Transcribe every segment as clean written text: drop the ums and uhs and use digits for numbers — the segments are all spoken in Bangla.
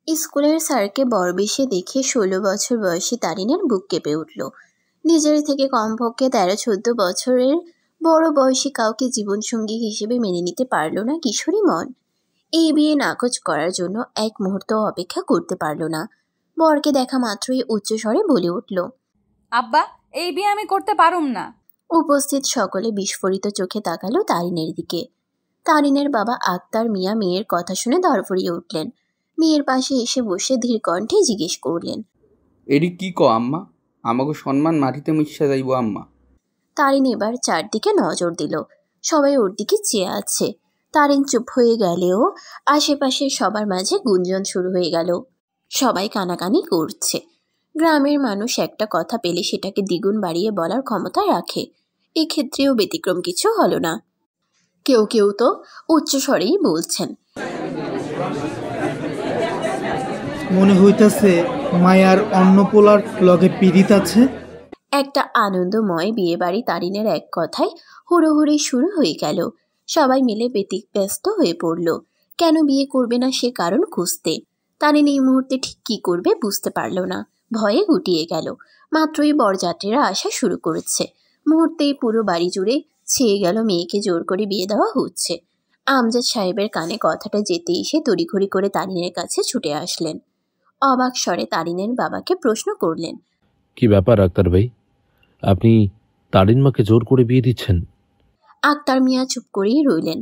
স্কুলের স্যারকে বরবেশে দেখে ১৬ বছর বয়সী তারিনের বুক কেঁপে উঠল। নিজের থেকে কমপক্ষে ১৩-১৪ বছরের বড় বয়সী কাউকে জীবনসঙ্গী হিসেবে মেনে নিতে পারল না কিশোরী মন। এই বিয়ে নাকচ করার জন্য এক মুহূর্ত অপেক্ষা করতে পারল না। বরকে দেখা মাত্রই উচ্চস্বরে বলে উঠল, আব্বা, এই বিয়ে আমি করতে পারুম না। উপস্থিত সকলে বিস্ফোরিত চোখে তাকালো তারিনের দিকে। তারিনের বাবা আক্তার মিয়া মেয়ের কথা শুনে ধরফরিয়ে উঠলেন। মেয়ের পাশে এসে বসে ধীর কণ্ঠে জিজ্ঞেস করলেন, এডি কি ক আম্মা? আমাকে সম্মান মাটিতে মিশা যাইব আম্মা? তারিন এবার চারদিকে নজর দিল। সবাই ওর দিকে চেয়ে আছে। তারিন চুপ হয়ে গেলেও আশেপাশের সবার মাঝে গুঞ্জন শুরু হয়ে গেল। সবাই কানাকানি করছে। গ্রামের মানুষ একটা কথা পেলে সেটাকে দ্বিগুণ বাড়িয়ে বলার ক্ষমতা রাখে। এক্ষেত্রেও ব্যতিক্রম কিছু হলো না। কেউ কেউ তো উচ্চস্বরেই বলছেন, মনে হইতাছে মায়ার অন্নপোলার লগে পীড়িত আছে। একটা আনন্দময় বিয়েবাড়ি তারিনের এক কথায় হুড়োহুড়ি শুরু হয়ে গেল। সবাই মিলে ব্যতিব্যস্ত হয়ে পড়ল। কেন বিয়ে করবে না সে কারণ খুঁজতে। তারিন এই মুহূর্তে ঠিক কী করবে বুঝতে পারল না। ভয়ে গুটিয়ে গেল। মাত্রই বরযাত্রীরা আসা শুরু করেছে। মুহূর্তেই পুরো বাড়ি জুড়ে ছেয়ে গেল মেয়েকে জোর করে বিয়ে দেওয়া হচ্ছে। আমজাদ সাহেবের কানে কথাটা যেতেই সে তড়িঘড়ি করে তারিনের কাছে ছুটে আসলেন। অবাক স্বরে তারিনের বাবাকে প্রশ্ন করলেন, কি ব্যাপার আক্তার ভাই, আপনি তারিন মাকে জোর করে বিয়ে দিচ্ছেন? আক্তার মিয়া চুপ করেই রইলেন।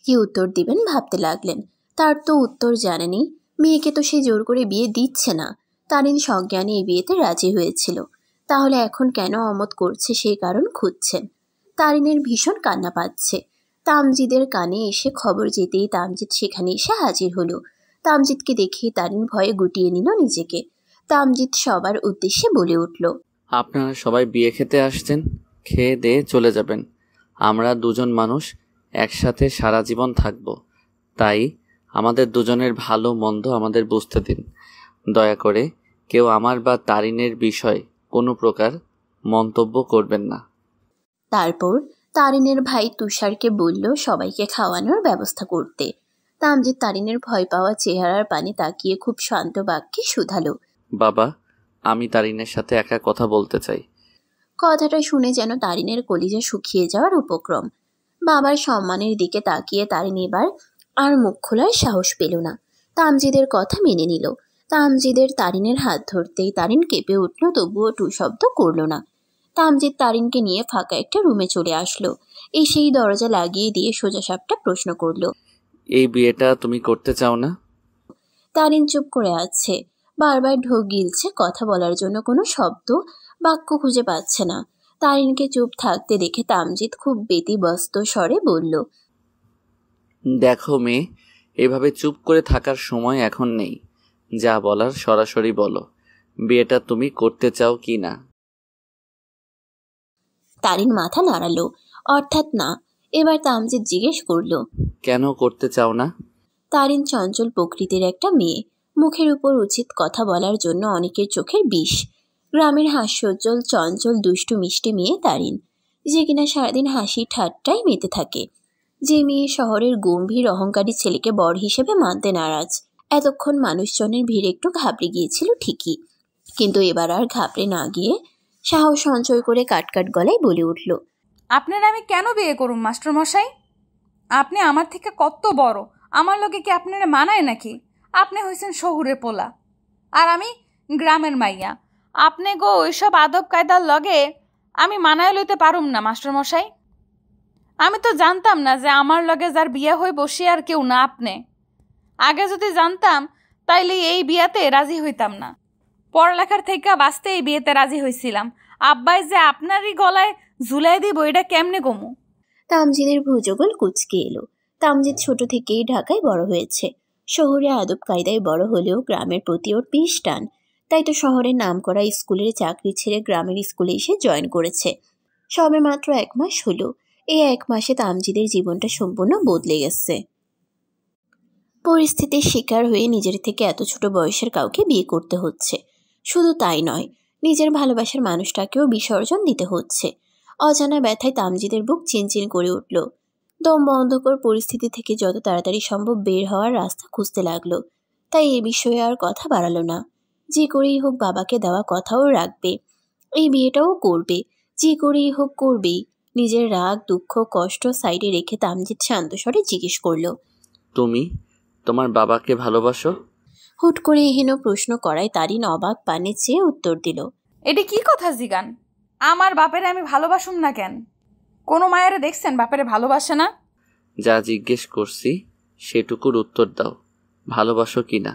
কি উত্তর দিবেন ভাবতে লাগলেন। তার তো উত্তর জানেনি। মেয়েকে তো সে জোর করে বিয়ে দিচ্ছে না। তারিন সজ্ঞানে এই বিয়েতে রাজি হয়েছিল। তাহলে এখন কেন অমত করছে সেই কারণ খুঁজছেন। তারিনের ভীষণ কান্না পাচ্ছে। তামজিদের কানে এসে খবর যেতেই তামজিদ সেখানে এসে হাজির হলো। তামজিদকে দেখে তারিন ভয়ে গুটিয়ে নিল নিজেকে। তামজিদ সবার উদ্দেশ্যে বলে উঠল, আপনারা সবাই বিয়ে খেতে আসছেন, খেয়ে দিয়ে চলে যাবেন। আমরা দুজন মানুষ একসাথে সারা জীবন থাকব, তাই আমাদের দুজনের ভালো মন্দ আমাদের বুঝতে দিন। দয়া করে কেউ আমার বা তারিনের বিষয়ে কোনো প্রকার মন্তব্য করবেন না। তারপর তারিনের ভাই তুষারকে বলল সবাইকে খাওয়ানোর ব্যবস্থা করতে। তামজিদ তারিনের ভয় পাওয়া চেহারার পানে তাকিয়ে খুব শান্ত বাক্যে শুধালো, বাবা, আমি তারিনের সাথে একা কথা বলতে চাই। কথাটা শুনে যেন তারিনের কলিজা শুকিয়ে যাওয়ার উপক্রম। বাবার সম্মানের দিকে তাকিয়ে তারিন এবার আর মুখ খোলার সাহস পেল না। তামজিদের কথা মেনে নিল। তামজিদের তারিনের হাত ধরতেই তারিন কেঁপে উঠল, তবুও টু শব্দ করল না। তামজিদ তারিনকে নিয়ে ফাঁকা একটা রুমে চলে আসলো। এসেই দরজা লাগিয়ে দিয়ে সোজাসাপটা প্রশ্ন করল, এই বিয়েটা তুমি করতে চাও না? তারিন চুপ করে আছে। বারবার ঢোক গিলছে, কথা বলার জন্য কোনো শব্দ বাক্য খুঁজে পাচ্ছে না। তারিনকে চুপ থাকতে দেখে তামজিদ খুব ব্যতিব্যস্ত স্বরে বলল, দেখো মেয়ে, এভাবে চুপ করে থাকার সময় এখন নেই। যা বলার সরাসরি বলো, বিয়েটা তুমি করতে চাও কি না? তারিন মাথা নাড়ালো, অর্থাৎ না। এবার তামজিদ জিজ্ঞেস করল, কেন করতে চাও না? তারিন চঞ্চল প্রকৃতির একটা মেয়ে। মুখের উপর উচিত কথা বলার জন্য অনেকের চোখের বিষ। গ্রামের হাস্যোজ্জ্বল চঞ্চল দুষ্টু মিষ্টি মেয়ে তারিন, যে কিনা সারাদিন হাসি ঠাট্টায় মেতে থাকে। যে মেয়ে শহরের গম্ভীর অহংকারী ছেলেকে বর হিসেবে মানতে নারাজ। এতক্ষণ মানুষজনের ভিড় একটু ঘাবড়ে গিয়েছিল ঠিকই, কিন্তু এবার আর ঘাবড়ে না গিয়ে সাহস সঞ্চয় করে কাটকাট গলায় বলে উঠল, আপনার আমি কেন বিয়ে করুম মাস্টারমশাই? আপনি আমার থেকে কত বড়, আমার লগে কি আপনারা মানায় নাকি? আপনি হয়েছেন শহুরে পোলা, আর আমি গ্রামের মাইয়া। আপনি গো ওইসব আদব কায়দার লগে আমি মানায় লইতে পারুম না মাস্টারমশাই। আমি তো জানতাম না যে আমার লগে যার বিয়ে হয়ে বসে আর কেউ না আপনি। আগে যদি জানতাম তাইলে এই বিয়াতে রাজি হইতাম না। পড়ালেখার থেকে বাঁচতে এই বিয়েতে রাজি হয়েছিলাম। আব্বাই যে আপনারই গলায় ঝুলাই দিব এটা কেমনে কমু? তামজিদের ভুজগল কুচকে এলো। তামজিদ ছোট থেকেই ঢাকায় বড় হয়েছে। শহরে আদব কায়দায় বড় হলেও গ্রামের প্রতি ওর বেশ টান। তাই তো শহরের নামকরা স্কুলের চাকরি ছেড়ে গ্রামের স্কুলে এসে জয়েন করেছে। সবে মাত্র 1 মাস হলো। এই 1 মাসে তামজিদের জীবনটা সম্পূর্ণ বদলে গেছে। পরিস্থিতির শিকার হয়ে নিজের থেকে এত ছোট বয়সের কাউকে বিয়ে করতে হচ্ছে। শুধু তাই নয়, নিজের ভালোবাসার মানুষটাকেও বিসর্জন দিতে হচ্ছে। অজানা ব্যথায় তামজিদের বুক চিনচিন করে উঠল। দম বন্ধকর পরিস্থিতি থেকে যত তাড়াতাড়ি সম্ভব বের হওয়ার রাস্তা খুঁজতে লাগলো। তাই এ বিষয়ে আর কথা বাড়ালো না। যে করেই হোক বাবাকে দেওয়া কথাও রাখবে, এই বিয়েটাও করবে, যে করেই হোক করবেই। নিজের রাগ, দুঃখ, কষ্ট সাইডে রেখে তামজিৎ শান্ত স্বরে জিজ্ঞেস করলো, তুমি তোমার বাবাকে ভালোবাসো? হুট করে এহেন প্রশ্ন করায় তারিন অবাক পানে চেয়ে উত্তর দিল, এটি কি কথা জিগান? আমার বাপেরে আমি ভালোবাসুম না কেন? কোনো মায়েরে দেখছেন বাপেরে ভালোবাসে না? যা জিজ্ঞেস করছি সেটুকুর উত্তর দাও, ভালোবাসো কি না?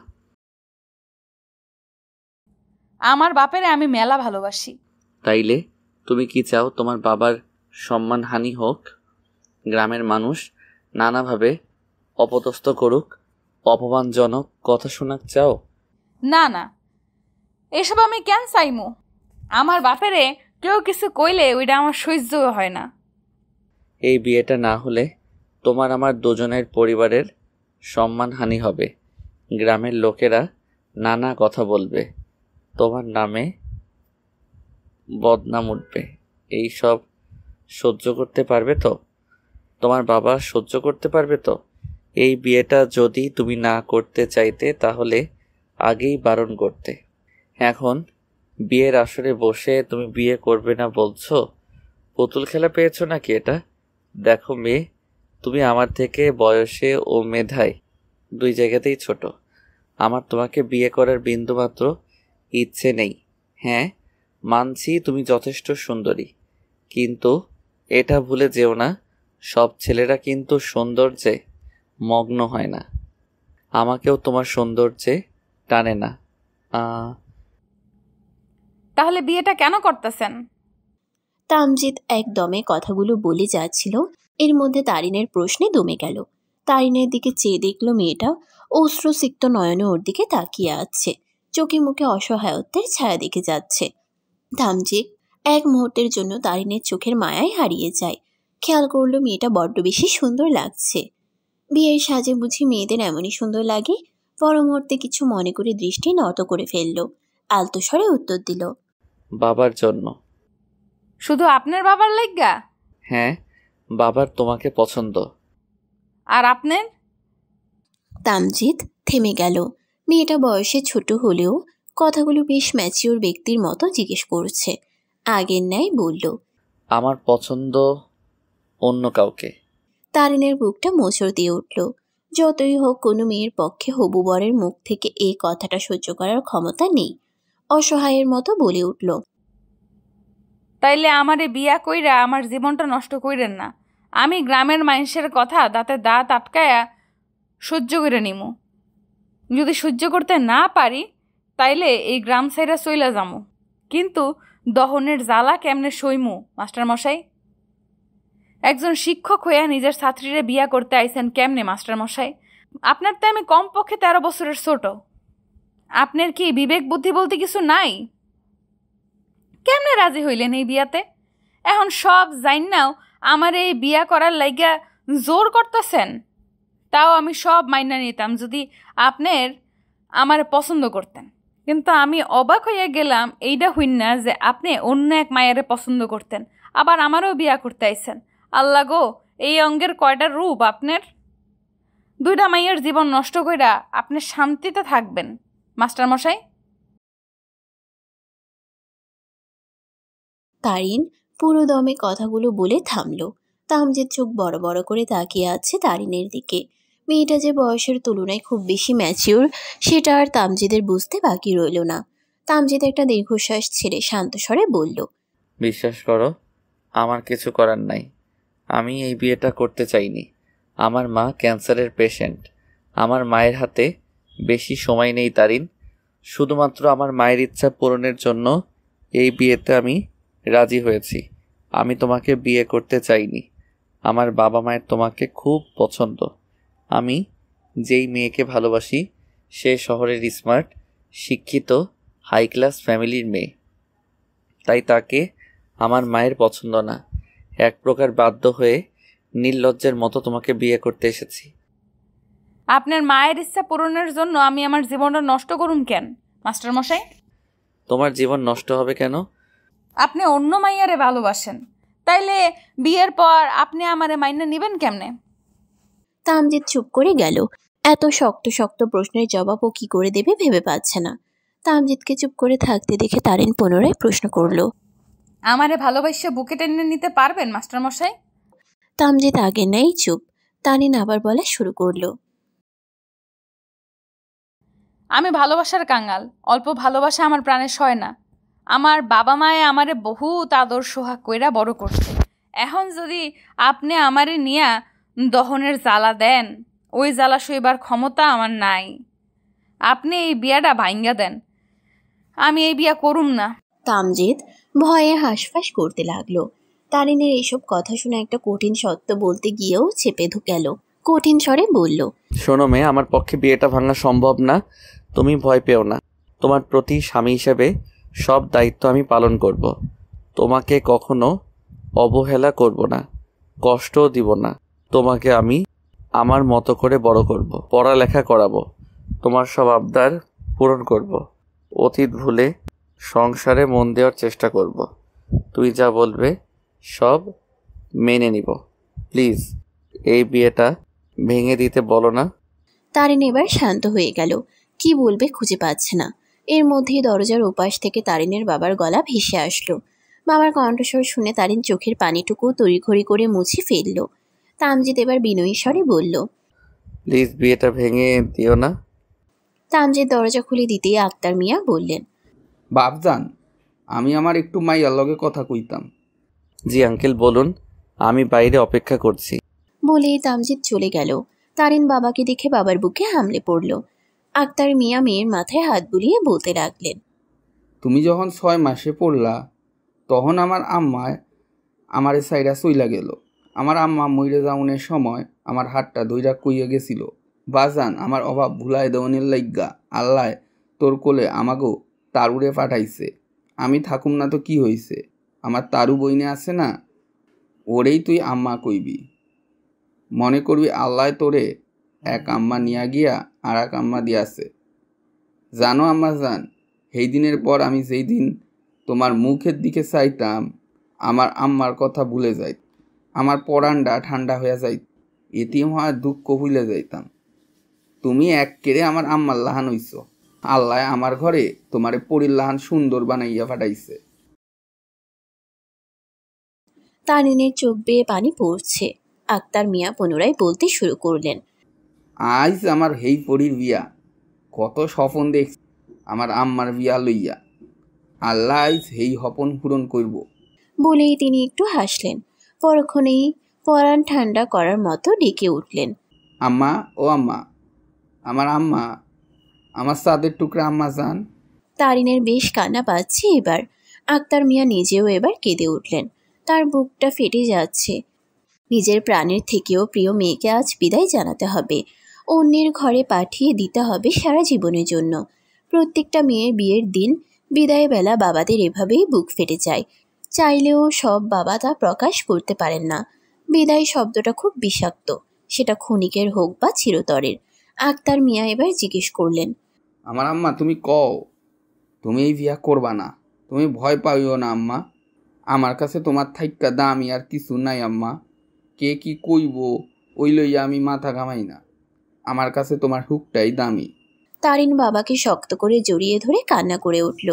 আমার বাপেরে আমি মেলা ভালোবাসি। তাইলে তুমি কি চাও তোমার বাবার সম্মানহানি হোক, গ্রামের মানুষ নানাভাবে অপদস্থ করুক, অপমানজনক কথা শোনাক চাও? না না, এসব আমি কেন চাইমু? আমার বাপেরে কেউ কিছু কইলে ওইটা আমার সহ্য হয় না। এই বিয়েটা না হলে তোমার আমার দুজনের পরিবারের সম্মানহানি হবে, গ্রামের লোকেরা নানা কথা বলবে, তোমার নামে বদনাম উঠবে। এই সব সহ্য করতে পারবে তো? তোমার বাবা সহ্য করতে পারবে তো? এই বিয়েটা যদি তুমি না করতে চাইতে তাহলে আগেই বারণ করতে। এখন বিয়ের আসরে বসে তুমি বিয়ে করবে না বলছো? পুতুল খেলা পেয়েছো নাকি এটা? দেখো মেয়ে, তুমি আমার থেকে বয়সে ও মেধায় দুই জায়গাতেই ছোট। আমার তোমাকে বিয়ে করার বিন্দুমাত্র ইচ্ছে নেই। হ্যাঁ, মানছি তুমি যথেষ্ট সুন্দরী, কিন্তু এটা ভুলে যেও না, সব ছেলেরা কিন্তু সৌন্দর্যে মগ্ন হয় না। আমাকেও তোমার সৌন্দর্যে টানে না। তাহলে বিয়েটা কেন করতেছেন? তামজিৎ একদমে কথাগুলো বলে যাচ্ছিল, এর মধ্যে তারিনের প্রশ্নে দমে গেল। তারিনের দিকে চেয়ে দেখল মেয়েটা অশ্রুসিক্ত নয়নে ওর দিকে তাকিয়ে আছে, চোখে মুখে অসহায়ত্বের ছায়া দেখে যাচ্ছে। তামজিৎ এক মুহূর্তের জন্য তারিনের চোখের মায়ায় হারিয়ে যায়। খেয়াল করলো মেয়েটা বড্ড বেশি সুন্দর লাগছে। বিয়ের সাজে বুঝি মেয়েদের এমনই সুন্দর লাগে? পর মুহূর্তে কিছু মনে করে দৃষ্টি নত করে ফেলল, আলতো স্বরে উত্তর দিল, বাবার জন্য। শুধু আপনার বাবার লাইগা? হ্যাঁ, বাবার তোমাকে পছন্দ। আর আপনার? তামজিৎ থেমে গেল। মেয়েটা বয়সে ছোট হলেও কথাগুলো বেশ ম্যাচিওর ব্যক্তির মতো জিজ্ঞেস করছে। আগের ন্যায় বলল, আমার পছন্দ অন্য কাউকে। তারিনের বুকটা মোচড় দিয়ে উঠল। যতই হোক কোনো মেয়ের পক্ষে হবু বরের মুখ থেকে এই কথাটা সহ্য করার ক্ষমতা নেই। অসহায়ের মতো বলে উঠল, তাইলে আমারে বিয়া কইরা আমার জীবনটা নষ্ট কইরেন না। আমি গ্রামের মানুষের কথা দাঁতে দাঁত আটকায়া সহ্য করে নিমু। যদি সহ্য করতে না পারি তাইলে এই গ্রাম সাইরা চইলা যামু। কিন্তু দহনের জ্বালা কেমনে সইমু মাস্টারমশাই? একজন শিক্ষক হইয়া নিজের ছাত্রীরে বিয়া করতে আইছেন কেমনে মাস্টারমশাই? আপনার তো আমি কমপক্ষে 13 বছরের ছোট। আপনার কি বিবেক বুদ্ধি বলতে কিছু নাই? কেমনে রাজি হইলেন এই বিয়াতে? এখন সব জাইন্নাও আমার এই বিয়া করার লাইগা জোর করতেছেন। তাও আমি সব মাইনা নিতাম যদি আপনার আমার পছন্দ করতেন। কিন্তু আমি অবাক হইয়া গেলাম এইটা হইনা যে আপনি অন্য এক মায়েরে পছন্দ করতেন, আবার আমারও বিয়া করতে আইছেন। আল্লাহ গো, এই অঙ্গের কয়টা রূপ আপনার! দুইটা মাইয়ের জীবন নষ্ট কইরা আপনি শান্তিতে থাকবেন মাস্টারমশাই? তারিন পুরো দমে কথাগুলো বলে থামল। তামজিৎ চোখ বড় বড় করে তাকিয়ে আছে তারিনের দিকে। মেয়েটা যে বয়সের তুলনায় খুব বেশি ম্যাচিওর সেটা আর তামজিদের বুঝতে বাকি রইল না। তামজিৎ একটা দীর্ঘশ্বাস ছেড়ে শান্ত স্বরে বলল, বিশ্বাস করো, আমার কিছু করার নাই। আমি এই বিয়েটা করতে চাইনি। আমার মা ক্যান্সারের পেশেন্ট। আমার মায়ের হাতে বেশি সময় নেই তারিন। শুধুমাত্র আমার মায়ের ইচ্ছা পূরণের জন্য এই বিয়েতে আমি রাজি হয়েছি। আমি তোমাকে বিয়ে করতে চাইনি। আমার বাবা মায়ের তোমাকে খুব পছন্দ। আমি যেই মেয়েকে ভালোবাসি সে শহরের স্মার্ট, শিক্ষিত, হাই ক্লাস ফ্যামিলির মেয়ে। তাই তাকে আমার মায়ের পছন্দ না। এক প্রকার বাধ্য হয়ে নির্লজ্জের মতো তোমাকে বিয়ে করতে এসেছি। আপনার মায়ের ইচ্ছা পূরণের জন্য আমি আমার জীবনটা নষ্ট করুন কেন মাস্টারমশাই? তোমার জীবন নষ্ট হবে কেন? আপনি অন্য মাইয়ারে ভালোবাসেন, তাইলে বিয়ের পর আপনি আমারে মাইনা নিবেন কেমনে? তামজিৎ চুপ করে গেল। এত শক্ত শক্ত প্রশ্নের জবাবও কি করে দেবে ভেবে পাচ্ছে না। তামজিদকে চুপ করে থাকতে দেখে তারিন পুনরায় প্রশ্ন করলো, আমারে ভালোবাসা বুকে টেনে নিতে পারবেন মাস্টারমশাই? তামজিদ আগে নেই চুপ। তারিন আবার বলা শুরু করলো, আমি ভালোবাসার কাঙাল। অল্প ভালোবাসা আমার প্রাণে সয় না। আমার বাবা মায়ে আমারে বহুত আদর সোহাগ কইরা বড় করছে। এখন যদি আপনি আমারে নিয়া দহনের জ্বালা দেন, ওই জ্বালা সইবার ক্ষমতা আমার নাই। আপনি এই বিয়াটা ভাঙ্গা দেন, আমি এই বিয়া করুম না। তামজিদ ভয়ে হাঁসফাঁস করতে লাগলো। তারিনের এইসব কথা শুনে একটা কঠিন সত্য বলতে গিয়েও চেপে গেল। কঠিন স্বরে বলল, শোনো মেয়ে, আমার পক্ষে বিয়েটা ভাঙা সম্ভব না। তুমি ভয় পেও না। তোমার প্রতি স্বামী হিসেবে সব দায়িত্ব আমি পালন করব। তোমাকে কখনো অবহেলা করব না, কষ্টও দিব না। তোমাকে আমি আমার মতো করে বড় করব, পড়ালেখা করাবো, তোমার সব আবদার পূরণ করব। অতীত ভুলে সংসারে মন দেওয়ার চেষ্টা করব। তুই যা বলবে সব মেনে নিব। প্লিজ এই বিয়েটা ভেঙে দিতে বলো না। তারিন এবার শান্ত হয়ে গেল। কি বলবে খুঁজে পাচ্ছে না। এর মধ্যেই দরজার ওপাশ থেকে তারিনের বাবার গলা ভেসে আসলো। বাবার কণ্ঠস্বর শুনে তারিন চোখের পানিটুকু তড়িঘড়ি করে মুছে ফেলল। তামজিদ এবার বিনয়ী স্বরে বলল, প্লিজ বিয়েটা ভেঙে দিও না। তামজিদ দরজা খুলে দিতেই আক্তার মিয়া বললেন, বাপজান, আমি আমার একটু মাইয়ার লগে কথা কইতাম। জি আঙ্কেল বলুন, আমি বাইরে অপেক্ষা করছি। বলেই তামজিদ চলে গেল। তারিন বাবাকে দেখে বাবার বুকে হামলে পড়ল। আক্তার মিয়া মেয়ের মাথায় হাত বুলিয়ে বলতে লাগলেন, তুমি যখন 6 মাসে পড়লা তখন আমার আম্মায় আমারে সাইরা চইলা গেল। আমার আম্মা মইরে যাওনের সময় আমার হাতটা ধইরা কইয়া গেছিল, বাজান আমার অভাব ভুলাই দেওয়ানের লাইগা আল্লাহ তোর কোলে আমাগো তারুরে পাঠাইছে। আমি থাকুম না তো কি হইছে, আমার তারু বইনে আছে না, ওরেই তুই আম্মা কইবি। মনে করবি আল্লাহ তোরে এক আম্মা নিয়া গিয়া আর এক আম্মা দিয়াছে। জানো আম্মা জান, সেই দিনের পর আমি যেই দিন তোমার মুখের দিকে চাইতাম আমার আম্মার কথা ভুলে যাইত, আমার পরানটা ঠান্ডা হয়ে যাইত, এতিম হওয়ার দুঃখ ভুলে যাইতাম। তুমি এক কেড়ে আমার আম্মার লাহান হইছ। আল্লাহ আমার ঘরে তোমারে পরির লাহান সুন্দর বানাইয়া পাঠাইছে। তারিনের চোখ বেয়ে পানি পড়ছে। আক্তার মিয়া পুনরায় বলতে শুরু করলেন, আজ আমার হেই পরির বিয়া, কত স্বপন দেখছি আমার আম্মার বিয়া লইয়া। আল্লাহ আজ হেই হপন পূরণ করব। বলেই তিনি একটু হাসলেন। পরক্ষণেই পরাণ ঠান্ডা করার মতো ডেকে উঠলেন, আম্মা ও আম্মা, আমার আম্মা, আমার চাঁদের টুকরা আম্মা জান। তারিনের বেশ কান্না পাচ্ছে এবার। আক্তার মিয়া নিজেও এবার কেঁদে উঠলেন। তার বুকটা ফেটে যাচ্ছে। নিজের প্রাণের থেকেও প্রিয় মেয়েকে আজ বিদায় জানাতে হবে, অন্যের ঘরে পাঠিয়ে দিতে হবে সারা জীবনের জন্য। প্রত্যেকটা মেয়ের বিয়ের দিন বিদায় বেলা বাবাদের এভাবেই বুক ফেটে যায়। চাইলেও সব বাবা তা প্রকাশ করতে পারেন না। বিদায় শব্দটা খুব বিষাক্ত, সেটা ক্ষণিকের হোক বা চিরতরের। আক্তার মিয়া এবার জিজ্ঞেস করলেন, আমার আম্মা তুমি কও তুমি এই বিয়া করবা না? তুমি ভয় পাইও না আম্মা, আমার কাছে তোমার থাইক্কা দামি আর কিছু নাই আম্মা। কে কি কইব ওই লইয়া আমি মাথা ঘামাই না, আমার কাছে তোমার হুকটাই দামি। তারিন বাবাকে শক্ত করে জড়িয়ে ধরে কান্না করে উঠল।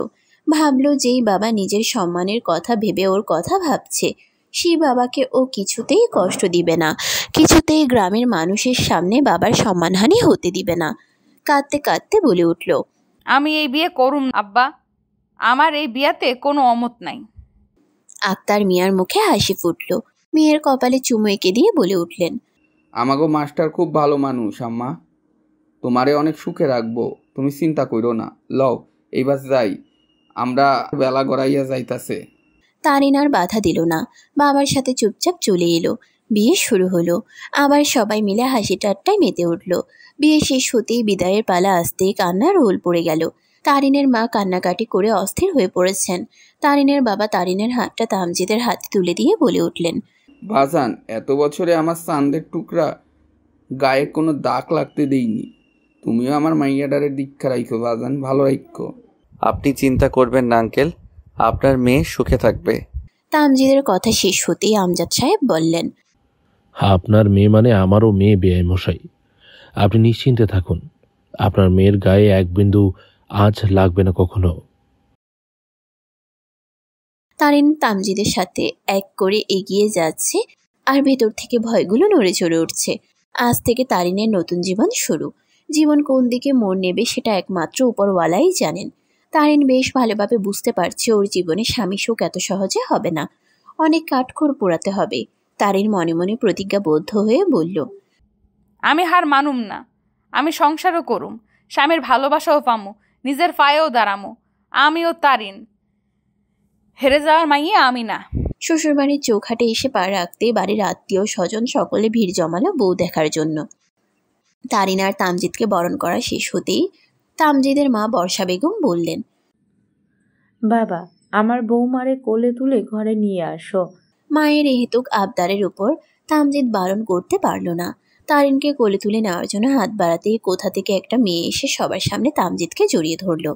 ভাবল যেই বাবা নিজের সম্মানের কথা ভেবে ওর কথা ভাবছে, সেই বাবাকে ও কিছুতেই কষ্ট দিবে না, কিছুতেই গ্রামের মানুষের সামনে বাবার সম্মানহানি হতে দিবে না। কাঁদতে কাঁদতে বলে উঠল, আমি এই বিয়ে করুম না, আব্বা। আমার এই বিয়াতে কোনো অমত নাই। আক্তার মিয়ার মুখে হাসি ফুটল। মেয়ের কপালে চুমু এঁকে দিয়ে বলে উঠলেন, আমাগো মাস্টার খুব ভালো মানুষ আম্মা, তোমারে অনেক সুখে রাখবো, তুমি চিন্তা করো না। লও এইবার যাই, আমরা বেলা গড়াইয়া যাইতাছে। তারিন আর বাধা দিল না, বাবার সাথে চুপচাপ চলে এলো। বিয়ে শুরু হলো। আবার সবাই মিলে হাসি ঠাট্টায় মেতে উঠল। বিয়ে শেষ হতেই বিদায়ের পালা আসতেই কান্নার রোল পড়ে গেল। তারিনের মা কান্নাকাটি করে অস্থির হয়ে পড়েছেন। তারিনের বাবা তারিনের হাতটা তামজিদের হাতে তুলে দিয়ে বলে উঠলেন, বাজান, এত বছরে আমার চাঁদের টুকরা গায়ে কোনো দাগ লাগতে দেইনি। তুমিও আমার মাইয়াডারের দীক্ষা রাখো বাজান, ভালো রাখো। আপনি চিন্তা করবেন না আঙ্কেল, আপনার মেয়ে সুখে থাকবে। তামজিদের কথা শেষ হতেই আমজাদ সাহেব বললেন, আপনার মেয়ে মানে আমারও মেয়ে বেআই মশাই। আপনি নিশ্চিন্তে থাকুন, আপনার মেয়ের গায়ে এক বিন্দু আঁচ লাগবে না কখনো। তারিন তামজিদের সাথে এক করে এগিয়ে যাচ্ছে, আর ভেতর থেকে ভয়গুলো নড়ে চড়ে উঠছে। আজ থেকে তারিনের নতুন জীবন শুরু। জীবন কোন দিকে মোড় নেবে সেটা একমাত্র উপরওয়ালাই জানেন। তারিন বেশ ভালোভাবে বুঝতে পারছে ওর জীবনে স্বামী সুখ এত সহজে হবে না, অনেক কাঠখড় পোড়াতে হবে। তারিন মনে মনে প্রতিজ্ঞাবদ্ধ হয়ে বলল, আমি হার মানুম না। আমি সংসারও করুম, স্বামীর ভালোবাসাও পামু, নিজের পায়েও দাঁড়ামু। আমিও তারিন, হেরে যাওয়ার মাইয়া আমি না। শ্বশুরবাড়ির চৌখাটে এসে পা রাখতে বাড়ির আত্মীয় স্বজন সকলে ভিড় জমালো বউ দেখার জন্য। তারিন আর তামজিদকে বরণ করা শেষ হতেই তামজিদের মা বর্ষা বেগম বললেন, বাবা, আমার বৌমারে কোলে তুলে ঘরে নিয়ে আসো। মায়ের এহেতুক আবদারের উপর তামজিদ বারণ করতে পারল না। তারিনকে কোলে তুলে নেওয়ার জন্য হাত বাড়াতেই কোথা থেকে একটা মেয়ে এসে সবার সামনে তামজিদকে জড়িয়ে ধরল।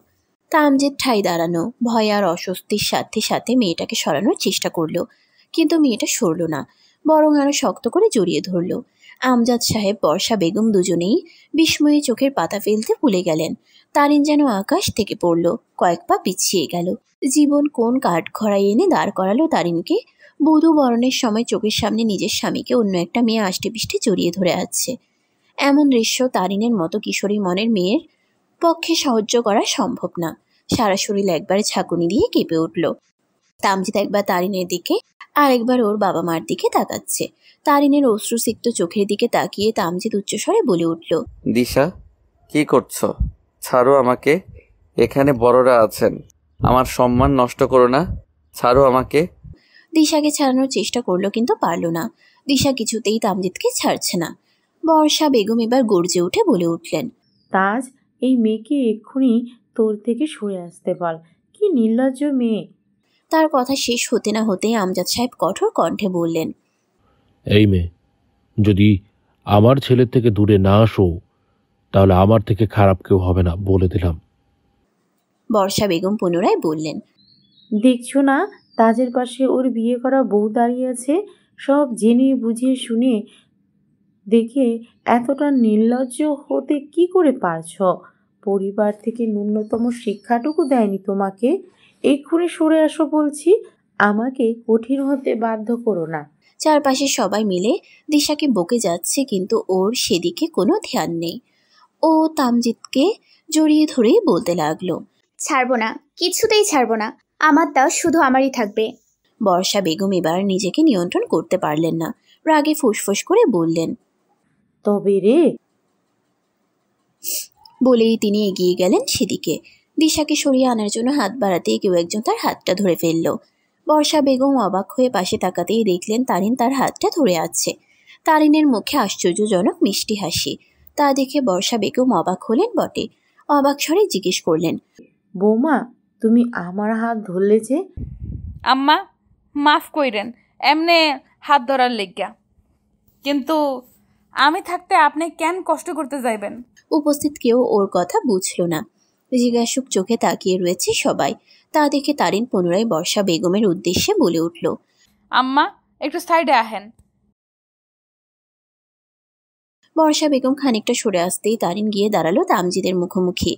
তামজিদ ঠাই দাঁড়ানো, ভয় আর অস্বস্তির সাথে সাথে মেয়েটাকে সরানোর চেষ্টা করলো, কিন্তু মেয়েটা সরল না, বরং আরো শক্ত করে জড়িয়ে ধরল। আমজাদ সাহেব, বর্ষা বেগম দুজনেই বিস্ময়ে চোখের পাতা ফেলতে ভুলে গেলেন। তারিন যেন আকাশ থেকে পড়ল, কয়েক পা পিছিয়ে গেল। জীবন কোন কাঠগড়ায় এনে দাঁড় করালো তারিনকে। বধূ বরণের সময় চোখের সামনে নিজের স্বামীকে অন্য একটা মেয়ে আষ্টে পিষ্টে জড়িয়ে ধরে আছে। এমন দৃশ্য তারিনের মতো কিশোরী মনের মেয়ের পক্ষে সহ্য করা সম্ভব না। সারা শরীর একবার ঝাঁকুনি দিয়ে কেঁপে উঠল। তামজিদ একবার তারিনের দিকে আর একবার ওর বাবা মার দিকে তাকাচ্ছে। তারিনের অশ্রুসিক্ত চোখের দিকে তাকিয়ে তামজিদ উচ্চস্বরে বলে উঠল, দিশা, কি করছো? ছাড়ো আমাকে, এখানে বড়রা আছেন। আমার সম্মান নষ্ট করো না, ছাড়ো আমাকে। দিশাকে ছাড়ানোর চেষ্টা করলো কিন্তু পারল না। দিশা কিছুতেই তামজিদকে ছাড়ছে না। বর্ষা বেগম এবার গর্জে উঠে বলে উঠলেন, তাজ, এই মেয়েকে এক্ষুনি তোর থেকে সরে আসতে বল। কি নির্লজ্জ মেয়ে। তার কথা শেষ হতে না হতেই আমজাদ সাহেব কঠোর কণ্ঠে বললেন, এই মেয়ে, যদি আমার ছেলের থেকে দূরে না আসো তাহলে আমার থেকে খারাপ কেউ হবে না, বলে দিলাম। বর্ষা বেগম পুনরায় বললেন, দেখছো না, তাজের পাশে ওর বিয়ে করা বউ দাঁড়িয়ে আছে। সব জেনে বুঝিয়ে শুনে দেখে এতটা নির্লজ্জ হতে কি করে পারছ? পরিবার থেকে ন্যূনতম শিক্ষাটুকু দেয়নি তোমাকে। এক্ষুনি সরে আসো বলছি। আমাকে কঠিন হতে বাধ্য করো না। চারপাশে সবাই মিলে দিশাকে বকে যাচ্ছে, কিন্তু ওর সেদিকে কোনো ধ্যান নেই। ও তামজিদকে জড়িয়ে ধরেই বলতে লাগলো, ছাড়বো না, কিছুতেই ছাড়বো না। আমারটা শুধু আমারই থাকবে। বর্ষা বেগম এবার নিজেকে নিয়ন্ত্রণ করতে পারলেন না, রাগে ফুসফুস করে বললেন, তবে রে। বলেই তিনি এগিয়ে গেলেন সেদিকে। দিশাকে সরিয়ে আনার জন্য হাত বাড়াতেই কেউ একজন তার হাতটা ধরে ফেলল। বর্ষা বেগম অবাক হয়ে পাশে তাকাতেই দেখলেন তারিন তার হাতটা ধরে আছে। তারিনের মুখে আশ্চর্যজনক মিষ্টি হাসি। তা দেখে বর্ষা বেগম অবাক হলেন বটে। অবাক স্বরে জিজ্ঞেস করলেন, বৌমা, তুমি আমার হাত ধরলে যে? আম্মা, মাফ কইরেন এমনে হাত ধরার লেগা, কিন্তু আমি থাকতে আপনি কেন কষ্ট করতে যাইবেন? উপস্থিত কেউ ওর কথা বুঝল না। জিজ্ঞাসুক চোখে তাকিয়ে রয়েছে সবাই। তা দেখে তারিন পুনরায় বর্ষা বেগমের উদ্দেশ্যে বলে উঠল, আম্মা, একটু সাইডে আহেন। বর্ষা বেগম খানিকটা সরে আসতেই তারিন গিয়ে দাঁড়ালো তামজিদের মুখোমুখি।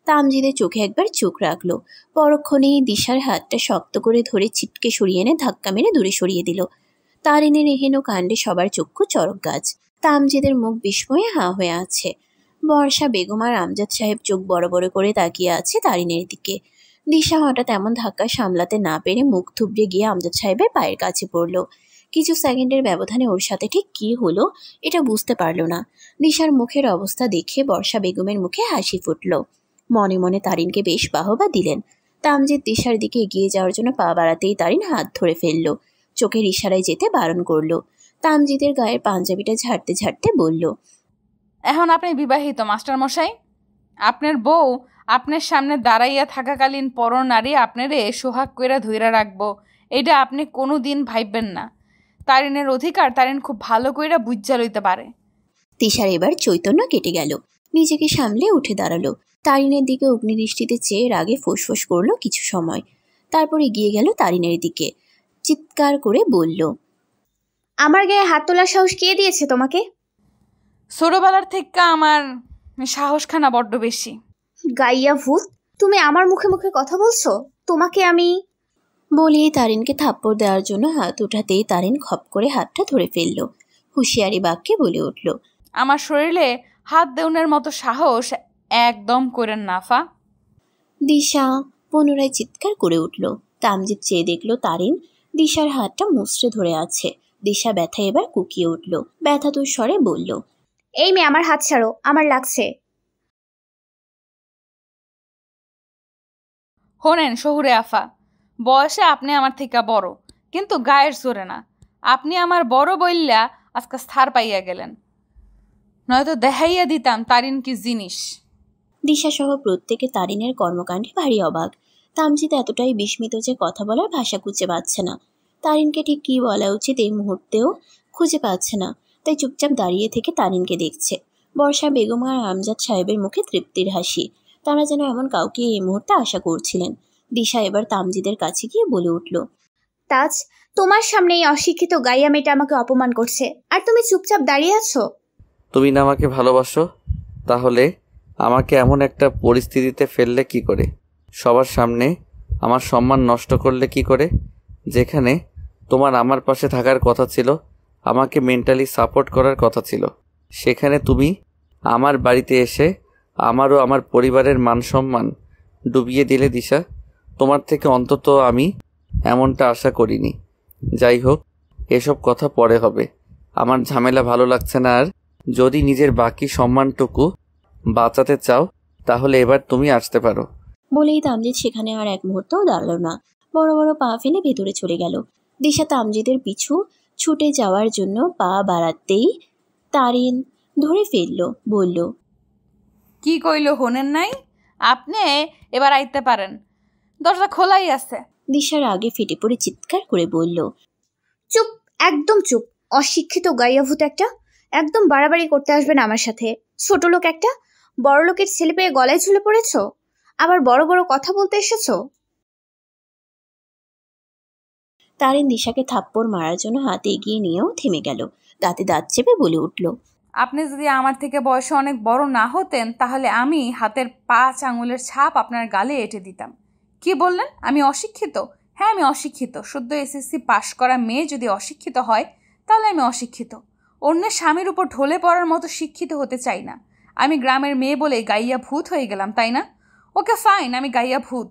তামজিদের চোখে একবার চোখ রাখলো। পরক্ষণেই দিশার হাতটা শক্ত করে ধরে ছিটকে সরিয়ে এনে ধাক্কা মেরে দূরে সরিয়ে দিল। তারিনের এহেন কাণ্ডে সবার চক্ষু চড়ক গাছ। তামজিদের মুখ বিস্ময়ে হাঁ হয়ে আছে। বর্ষা বেগম আর আমজাদ সাহেব চোখ বড় বড় করে তাকিয়ে আছে তারিনের দিকে। দিশা হঠাৎ এমন ধাক্কা সামলাতে না পেরে মুখ থুবড়ে গিয়ে আমজাদ সাহেবের পায়ের কাছে পড়ল। কিছু সেকেন্ডের ব্যবধানে ওর সাথে ঠিক কী হলো এটা বুঝতে পারল না। দিশার মুখের অবস্থা দেখে বর্ষা বেগমের মুখে হাসি ফুটল। মনে মনে তারিনকে বেশ বাহবা দিলেন। তামজিদ দিশার দিকে এগিয়ে যাওয়ার জন্য পা বাড়াতেই তারিন হাত ধরে ফেলল। চোখের ইশারায় যেতে বারণ করলো। তামজিদের গায়ের পাঞ্জাবিটা ঝাড়তে ঝাড়তে বলল, এখন আপনি বিবাহিত মাস্টার মশাই। আপনার বউ আপনার সামনে দাঁড়াইয়া থাকাকালীন পর নারী আপনারে সোহাগ কইরা ধইরা রাখবো, এটা আপনি কোনো দিন ভাববেন না। তারিনের অধিকার তারিন খুব ভালো কইরা বুঝা লইতে পারে। তিশার এবার চৈতন্য কেটে গেল। নিজেকে সামলে উঠে দাঁড়ালো। তারিনের দিকে অগ্নিদৃষ্টিতে চেয়ে রাগে ফোঁস করলো কিছু সময়। তারপর এগিয়ে গেল তারিনের দিকে। চিৎকার করে বলল, আমার গায়ে হাত তোলার সাহস কে দিয়েছে তোমাকে? ছোটবেলার থেকে আমার সাহসখানা বড্ড বেশি। গাইয়া ভূত, তুমি আমার মুখে মুখে কথা বলছো? তোমাকে আমি... বলেই তারিনকে থাপ্পড় দেওয়ার জন্য হাত উঠাতেই তারিন খপ করে হাতটা ধরে ফেলল। হুঁশিয়ারি বাক্যে বলে উঠল, আমার শরীরে হাত দেউনের মতো সাহস একদম করেন না ফা। দিশা পুনরায় চিৎকার করে উঠল। তামজিৎ চেয়ে দেখল তারিন দিশার হাতটা মুচড়ে ধরে আছে। দিশা ব্যথায় এবার কুকিয়ে উঠল। ব্যথাতুর স্বরে বলল, এই মেয়ে, আমার হাত ছাড়ো, আমার লাগছে। শোনেন শহুরে আফা, বয়সে আপনি আমার থেকে বড়, কিন্তু গায়ের জোরে না। আপনি আমার বড় বইল্লা আজকে স্থার পাইয়া গেলেন, নয়তো দেখাইয়া দিতাম তারিন কি জিনিস। দিশা সহ প্রত্যেকে তারিনের কর্মকাণ্ডে ভারী অবাক। তামজিৎ এতটাই বিস্মিত যে কথা বলার ভাষা খুঁজে পাচ্ছে না। তারিনকে ঠিক কী বলা উচিত এই মুহূর্তেও খুঁজে পাচ্ছে না, তাই চুপচাপ দাঁড়িয়ে থেকে তারিনকে দেখছে। বর্ষা বেগম আর আমজাদ সাহেবের মুখে তৃপ্তির হাসি। তারা যেন এমন কাউকে এই মুহূর্তে আশা করছিলেন। দিশা এবার তামজিদের কাছে গিয়ে বলে উঠল, তাজ, তোমার সামনে এই অশিক্ষিত গাইয়া মেয়েটা আমাকে অপমান করছে, আর তুমি চুপচাপ দাঁড়িয়ে আছো। তুমি না আমাকে ভালোবাসো, তাহলে আমাকে এমন একটা পরিস্থিতিতে ফেললে কি করে? সবার সামনে আমার সম্মান নষ্ট করলে কি করে? যেখানে তোমার আমার পাশে থাকার কথা ছিল, আমাকে মেন্টালি সাপোর্ট করার কথা ছিল, সেখানে তুমি আমার বাড়িতে এসে আমারও আমার পরিবারের মান সম্মান ডুবিয়ে দিলে। দিশা, তোমার থেকে অন্তত আমি এমনটা আশা করিনি। যাই হোক, এসব কথা পরে হবে। আমার ঝামেলা ভালো লাগছে না, আর যদি নিজের বাকি সম্মানটুকু বাঁচাতে চাও তাহলে এবার তুমি আসতে পারো। বলেই তামজিৎ সেখানে আর এক মুহূর্তও দাঁড়ালো না। বড় বড় পা ফেলে ভেতরে চলে গেল। দিশা তামজিদের পিছু ছুটে যাওয়ার জন্য পা বাড়াতেই তারিন ধরে ফেলল, বলল, কি কইল হোনেন নাই? আপনি এবার আইতে পারেন, দরজা খোলাই আছে। দিশার আগে ফেটে পড়ে চিৎকার করে বলল, চুপ, একদম চুপ, অশিক্ষিত গাইয়া ভূত একটা। একদম বাড়াবাড়ি করতে আসবে না আমার সাথে। ছোট লোক একটা, বড় লোকের ছেলে পেয়ে গলায় ঝুলে পড়েছো, আবার বড় বড় কথা বলতে এসেছো। তারিন দিশাকে থাপ্পড় মারার জন্য হাতে এগিয়ে নিয়েও থেমে গেল। দাঁতে দাঁত চেপে বলে উঠল, আপনি যদি আমার থেকে বয়সে অনেক বড় না হতেন তাহলে আমি হাতের 5 আঙুলের ছাপ আপনার গালে এঁটে দিতাম। কি বললেন আমি অশিক্ষিত? হ্যাঁ, আমি অশিক্ষিত। সদ্য এসএসসি পাশ করা মেয়ে যদি অশিক্ষিত হয় তাহলে আমি অশিক্ষিত। অন্যের স্বামীর উপর ঢলে পড়ার মতো শিক্ষিত হতে চাই না। আমি গ্রামের মেয়ে বলে গাইয়া ভূত হয়ে গেলাম, তাই না? ওকে ফাইন, আমি গাইয়া ভূত।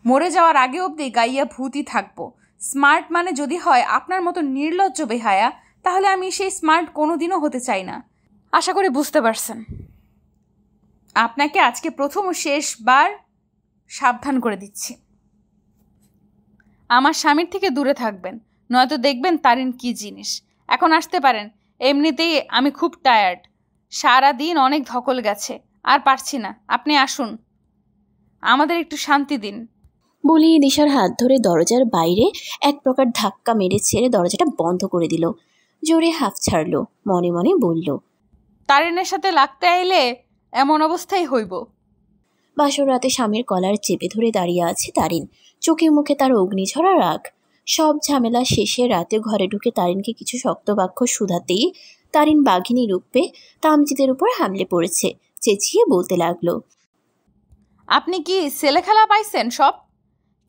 মরে যাওয়ার আগে অবধি গাইয়া ভূতই থাকবো। স্মার্ট মানে যদি হয় আপনার মতো নির্লজ্জ বেহায়া, তাহলে আমি সেই স্মার্ট কোনোদিনও হতে চাই না। আশা করি বুঝতে পারছেন। আপনাকে আজকে প্রথম ও শেষবার সাবধান করে দিচ্ছি, আমার স্বামীর থেকে দূরে থাকবেন, নয়তো দেখবেন তারিন কি জিনিস। এখন আসতে পারেন, এমনিতেই আমি খুব টায়ার্ড, সারাদিন অনেক ধকল গেছে, আর পারছি না। আপনি আসুন, আমাদের একটু শান্তি দিন। বলেই দিশার হাত ধরে দরজার বাইরে এক প্রকার ধাক্কা মেরে ছেড়ে দরজাটা বন্ধ করে দিল। জোরে হাঁফ ছাড়ল, মনে মনে বলল, তারিনের সাথে লাগতে আইলে এমন অবস্থাই হইব। বাসর রাতে স্বামীর কলার চেপে ধরে দাঁড়িয়ে আছে তারিন। চোখে মুখে তার অগ্নিঝরা রাগ। সব ঝামেলা শেষে রাতে ঘরে ঢুকে তারিনকে কিছু শক্ত বাক্য শুধাতেই তারিন বাঘিনী রূপে তামজিদের উপর হামলে পড়েছে। চেঁচিয়ে বলতে লাগলো, আপনি কি ছেলে খেলা পাইছেন সব?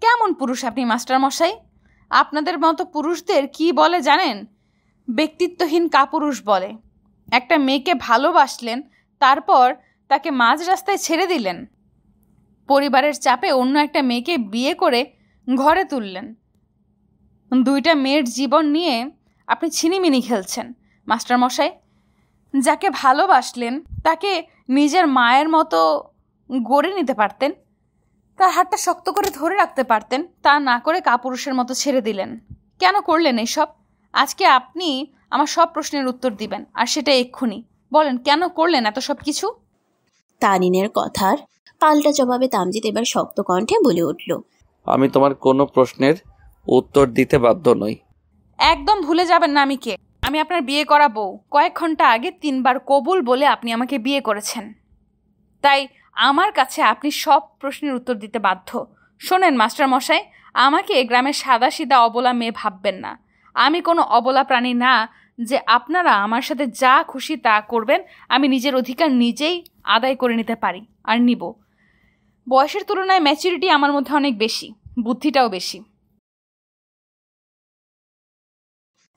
কেমন পুরুষ আপনি মাস্টার মশাই? আপনাদের মতো পুরুষদের কি বলে জানেন? ব্যক্তিত্বহীন কাপুরুষ বলে। একটা মেয়েকে ভালোবাসলেন, তারপর তাকে মাঝ রাস্তায় ছেড়ে দিলেন। পরিবারের চাপে অন্য একটা মেয়েকে বিয়ে করে ঘরে তুললেন। 2টা মেয়ের জীবন নিয়ে আপনি ছিনিমিনি খেলছেন মাস্টার মশাই। যাকে ভালোবাসলেন তাকে নিজের মায়ের মতো গড়ে নিতে পারতেন, তার হাতটা শক্ত করে ধরে রাখতে পারতেন, তা না করে কাপুরুষের মতো ছেড়ে দিলেন। কেন করলেন এইসব? আজকে আপনি আমার সব প্রশ্নের উত্তর দিবেন, আর সেটা এক্ষুনি। বলেন, কেন করলেন এত সব কিছু? তারিনের কথার পাল্টা জবাবে তামজিদ এবার শক্ত কণ্ঠে বলে উঠল, আমি তোমার কোনো প্রশ্নের উত্তর দিতে বাধ্য নই। একদম ভুলে যাবেন না আমি কে। আমি আপনার বিয়ে করা বউ। কয়েক ঘন্টা আগে 3 বার কবুল বলে আপনি আমাকে বিয়ে করেছেন, তাই আমার কাছে আপনি সব প্রশ্নের উত্তর দিতে বাধ্য। শোনেন মাস্টার মশাই, আমাকে গ্রামের সাদাসিধা অবলা মেয়ে ভাববেন না। আমি কোনো অবলা প্রাণী না যে আপনারা আমার সাথে যা খুশি তা করবেন, আমি নিজের অধিকার নিজেই আদায় করে নিতে পারি আর নিব। বয়সের তুলনায় ম্যাচুরিটি আমার মধ্যে অনেক বেশি, বুদ্ধিটাও বেশি।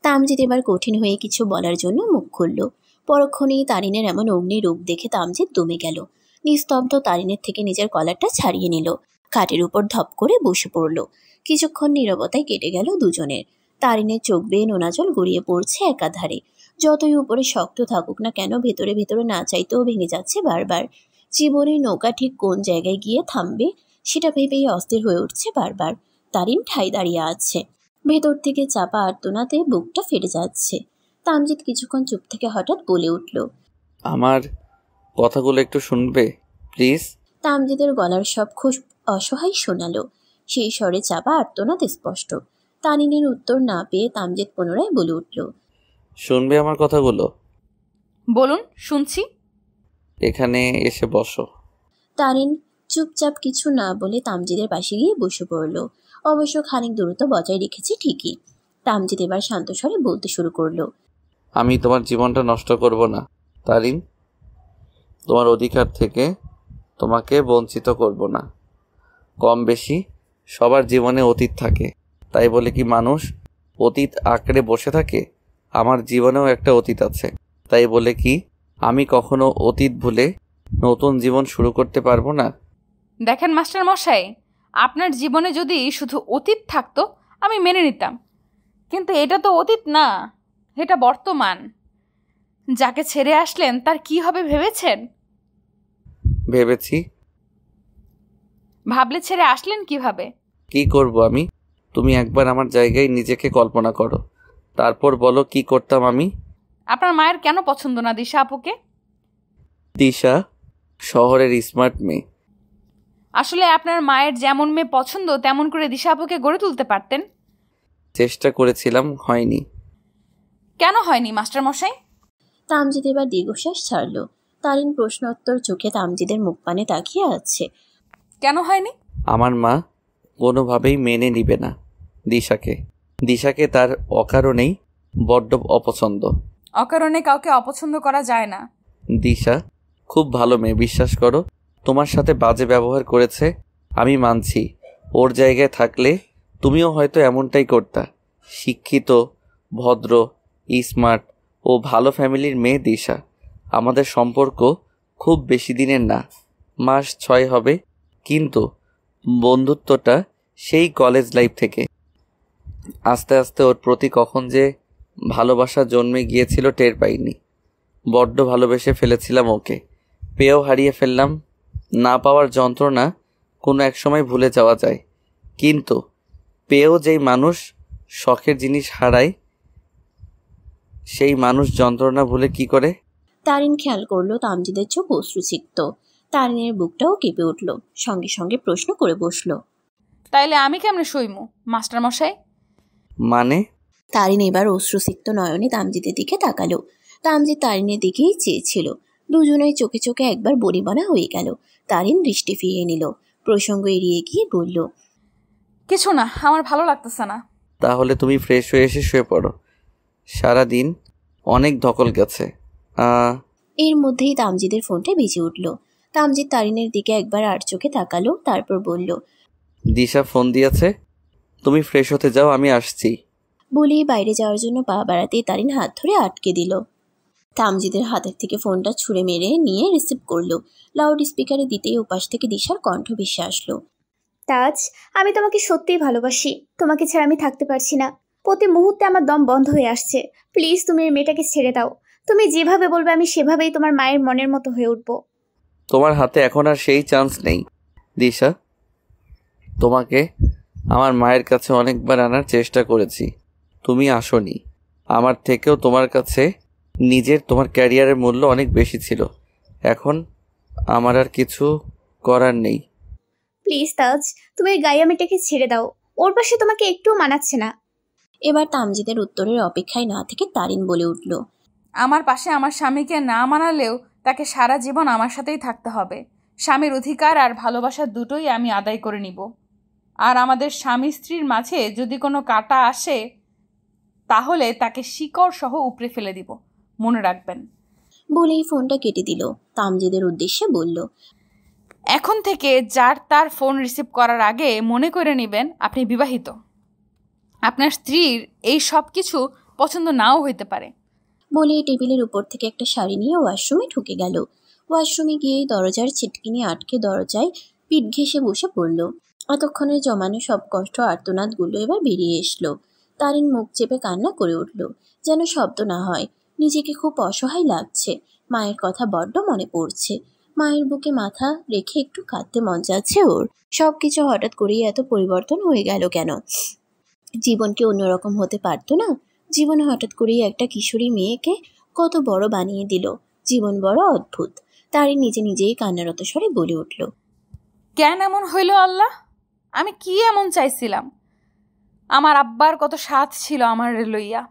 তামজিৎ এবার কঠিন হয়ে কিছু বলার জন্য মুখ খুলল। পরক্ষণেই তারিনের এমন অগ্নি রূপ দেখে তামজিৎ দমে গেল। নিস্তব্ধ তারিনের থেকে নিজের কলারটা ছাড়িয়ে নিল, খাটের উপর ধপ করে বসে পড়ল। কিছুক্ষণ নীরবতায় কেটে গেল দুজনের। তারিনের চোখ বেয়ে নোনা জল গড়িয়ে পড়ছে একাধারে। যতই উপরে শক্ত থাকুক না কেন, ভেতরে ভেতরে না চাইতেও ভেঙে যাচ্ছে বারবার। জীবনের নৌকা ঠিক কোন জায়গায় গিয়ে থামবে সেটা ভেবেই অস্থির হয়ে উঠছে বারবার। তারিন ঠাই দাঁড়িয়ে আছে, ভেতর থেকে চাপা আর্তনাতে বুকটা ফেটে যাচ্ছে। তামজিৎ কিছুক্ষণ চুপ থেকে হঠাৎ বলে উঠল, আমার কথাগুলো একটু শুনবে প্লিজ? তামজিদের গলার সব খুব অসহায় শোনালো, সেই স্বরে চাপা আর্তনাদ স্পষ্ট। তানিনের উত্তর না পেয়ে তামজিৎ পুনরায় বলে উঠল, শুনবে আমার কথাগুলো? বলুন, শুনছি। এখানে এসে বসো। তারিন চুপচাপ কিছু না বলে তামজিদের পাশে গিয়ে বসে পড়ল। অবশ্য খানিক দূরত্ব বজায় রেখেছে ঠিকই। তামজিৎ এবার শান্ত স্বরে বলতে শুরু করলো, আমি তোমার জীবনটা নষ্ট করব না তারিন। তোমার অধিকার থেকে তোমাকে বঞ্চিত করব না। কম বেশি সবার জীবনে অতীত থাকে, তাই বলে কি মানুষ অতীত আঁকড়ে বসে থাকে? আমার জীবনেও একটা অতীত আছে, তাই বলে কি আমি কখনো অতীত ভুলে নতুন জীবন শুরু করতে পারবো না? দেখেন মাস্টার মশাই, আপনার জীবনে যদি শুধু অতীত থাকতো আমি মেনে নিতাম, কিন্তু এটা তো অতীত না, এটা বর্তমান। যাকে ছেড়ে আসলেন তার কি হবে ভেবেছেন? ভেবেছি। ভাবলে ছেড়ে আসলেন কিভাবে? কি করব আমি? তুমি একবার আমার জায়গায় নিজেকে কল্পনা করো, তারপর বলো কি করতাম আমি। আপনার মায়ের কেন পছন্দ না দিশা আপুকে? দিশা শহরের স্মার্ট মেয়ে। আসলে আপনার মায়ের যেমন মেয়ে পছন্দ তেমন করে দিশা আপুকে গড়ে তুলতে পারতেন। চেষ্টা করেছিলাম, হয়নি। কেন হয়নি মাস্টার মশাই? তামজিদ এবার দীর্ঘশ্বাস ছাড়ল। তারিন প্রশ্নোত্তর চোখে তামজিদের মুখ পানে তাকিয়ে আছে। কেন হয়নি? আমার মা কোনোভাবেই মেনে নিবে না দিশাকে। দিশাকে তার অকারণেই বড্ড অপছন্দ। অকারণে কাউকে অপছন্দ করা যায় না। দিশা খুব ভালো মেয়ে, বিশ্বাস করো। তোমার সাথে বাজে ব্যবহার করেছে, আমি মানছি। ওর জায়গায় থাকলে তুমিও হয়তো এমনটাই করতা। শিক্ষিত, ভদ্র, স্মার্ট ও ভালো ফ্যামিলির মেয়ে দিশা। আমাদের সম্পর্ক খুব বেশি দিনের না, মাস 6 হবে, কিন্তু বন্ধুত্বটা সেই কলেজ লাইফ থেকে। আস্তে আস্তে ওর প্রতি কখন যে ভালোবাসা জন্মে গিয়েছিল টের পাইনি। বড্ড ভালোবেসে ফেলেছিলাম ওকে, পেয়েও হারিয়ে ফেললাম। না পাওয়ার যন্ত্রণা কোনো এক সময় ভুলে যাওয়া যায়, কিন্তু পেয়েও যেই মানুষ শখের জিনিস হারায়, সেই মানুষ যন্ত্রণা ভুলে কি করে? তারিন খেয়াল করলো তামজিদের চোখ অশ্রুসিক্ত। তারিনের বুকটাও কেঁপে উঠল, সঙ্গে সঙ্গে প্রশ্ন করে বসলো, তাইলে আমি কেমনে সইমু মাস্টার মশাই? মানে? তারিন এবার অশ্রুসিক্ত নয়নে তামজিদের দিকে তাকালো। তামজিদ তারিনের দিকেই চেয়েছিল। দুজনের চোখে চোখে একবার বনিবনা হয়ে গেল। তারিন দৃষ্টি ফিরিয়ে নিল, প্রসঙ্গ এড়িয়ে গিয়ে বলল, কিছু না, আমার ভালো লাগতেছে না। তাহলে তুমি ফ্রেশ হয়ে এসে শুয়ে পড়ো, সারাদিন অনেক ধকল গেছে। এর মধ্যেই তামজিদের ফোনটা বেজে উঠল। তামজিদ তারিনের দিকে একবার আর চোখে তাকালো, তারপর বলল, দিশা ফোন দিয়েছে, তুমি ফ্রেশ হতে যাও, আমি আসছি। বলেই বাইরে যাওয়ার জন্য পা বাড়াতেই তারিন হাত ধরে আটকে দিল। তামজিদের হাতের থেকে ফোনটা ছুঁড়ে মেরে নিয়ে রিসিভ করলো। লাউড স্পিকারে দিতেই ওপাশ থেকে দিশার কণ্ঠ ভেসে আসলো, তাজ, আমি তোমাকে সত্যিই ভালোবাসি। তোমাকে ছাড়া আমি থাকতে পারছি না। প্রতি মুহূর্তে আমার দম বন্ধ হয়ে আসছে। প্লিজ তুমি এই মেয়েটাকে ছেড়ে দাও। তুমি যেভাবে বলবে আমি সেভাবেই তোমার মায়ের মনের মতো হয়ে উঠবো। তোমার হাতে এখন আর সেই চান্স নেই দিশা। তোমাকে আমার মায়ের কাছে অনেকবার আনার চেষ্টা করেছি, তুমি আসোনি। আমার থেকেও তোমার কাছে তোমার ক্যারিয়ারের মূল্য অনেক বেশি ছিল। এখন আমার আর কিছু করার নেই। প্লিজ তাজ, তুমি এই গাইয়া মেয়েটাকে ছেড়ে দাও। ওর পাশে তোমাকে একটুও মানাচ্ছে না। এবার তামজিদের উত্তরের অপেক্ষায় না থেকে তারিন বলে উঠল, আমার পাশে আমার স্বামীকে না মানালেও তাকে সারা জীবন আমার সাথেই থাকতে হবে। স্বামীর অধিকার আর ভালোবাসা দুটোই আমি আদায় করে নিব। আর আমাদের স্বামী স্ত্রীর মাঝে যদি কোনো কাটা আসে তাহলে তাকে শিকড় সহ উপড়ে ফেলে দিব, মনে রাখবেন। বলেই ফোনটা কেটে দিল। তামজিদের উদ্দেশ্যে বলল, এখন থেকে যার তার ফোন রিসিভ করার আগে মনে করে নেবেন আপনি বিবাহিত। আপনার স্ত্রীর এই সব কিছু পছন্দ নাও হইতে পারে। বলে টেবিলের উপর থেকে একটা শাড়ি নিয়ে ওয়াশরুমে ঢুকে গেল। ওয়াশরুমে গিয়ে দরজার ছিটকিনি আটকে দরজায় পিঠ ঘেঁষে বসে পড়ল। এতক্ষণে জমানো সব কষ্ট আর্তনাদগুলো এবার বেরিয়ে এসলো। তারিন মুখ চেপে কান্না করে উঠল, যেন শব্দ না হয়। নিজেকে খুব অসহায় লাগছে। মায়ের কথা বড্ড মনে পড়ছে। মায়ের বুকে মাথা রেখে একটু কাঁদতে মন যাচ্ছে ওর। সব কিছু হঠাৎ করেই এত পরিবর্তন হয়ে গেল কেন? জীবন কি অন্যরকম হতে পারতো না? জীবনে হঠাৎ করেই একটা কিশোরী মেয়েকে কত বড় বানিয়ে দিল। জীবন বড় অদ্ভুত। তারই নিজে নিজেই কান্নারত স্বরে বলে উঠল, কেন এমন হইল আল্লাহ? আমি কি এমন চাইছিলাম? আমার আব্বার কত স্বাদ ছিল আমার লইয়া।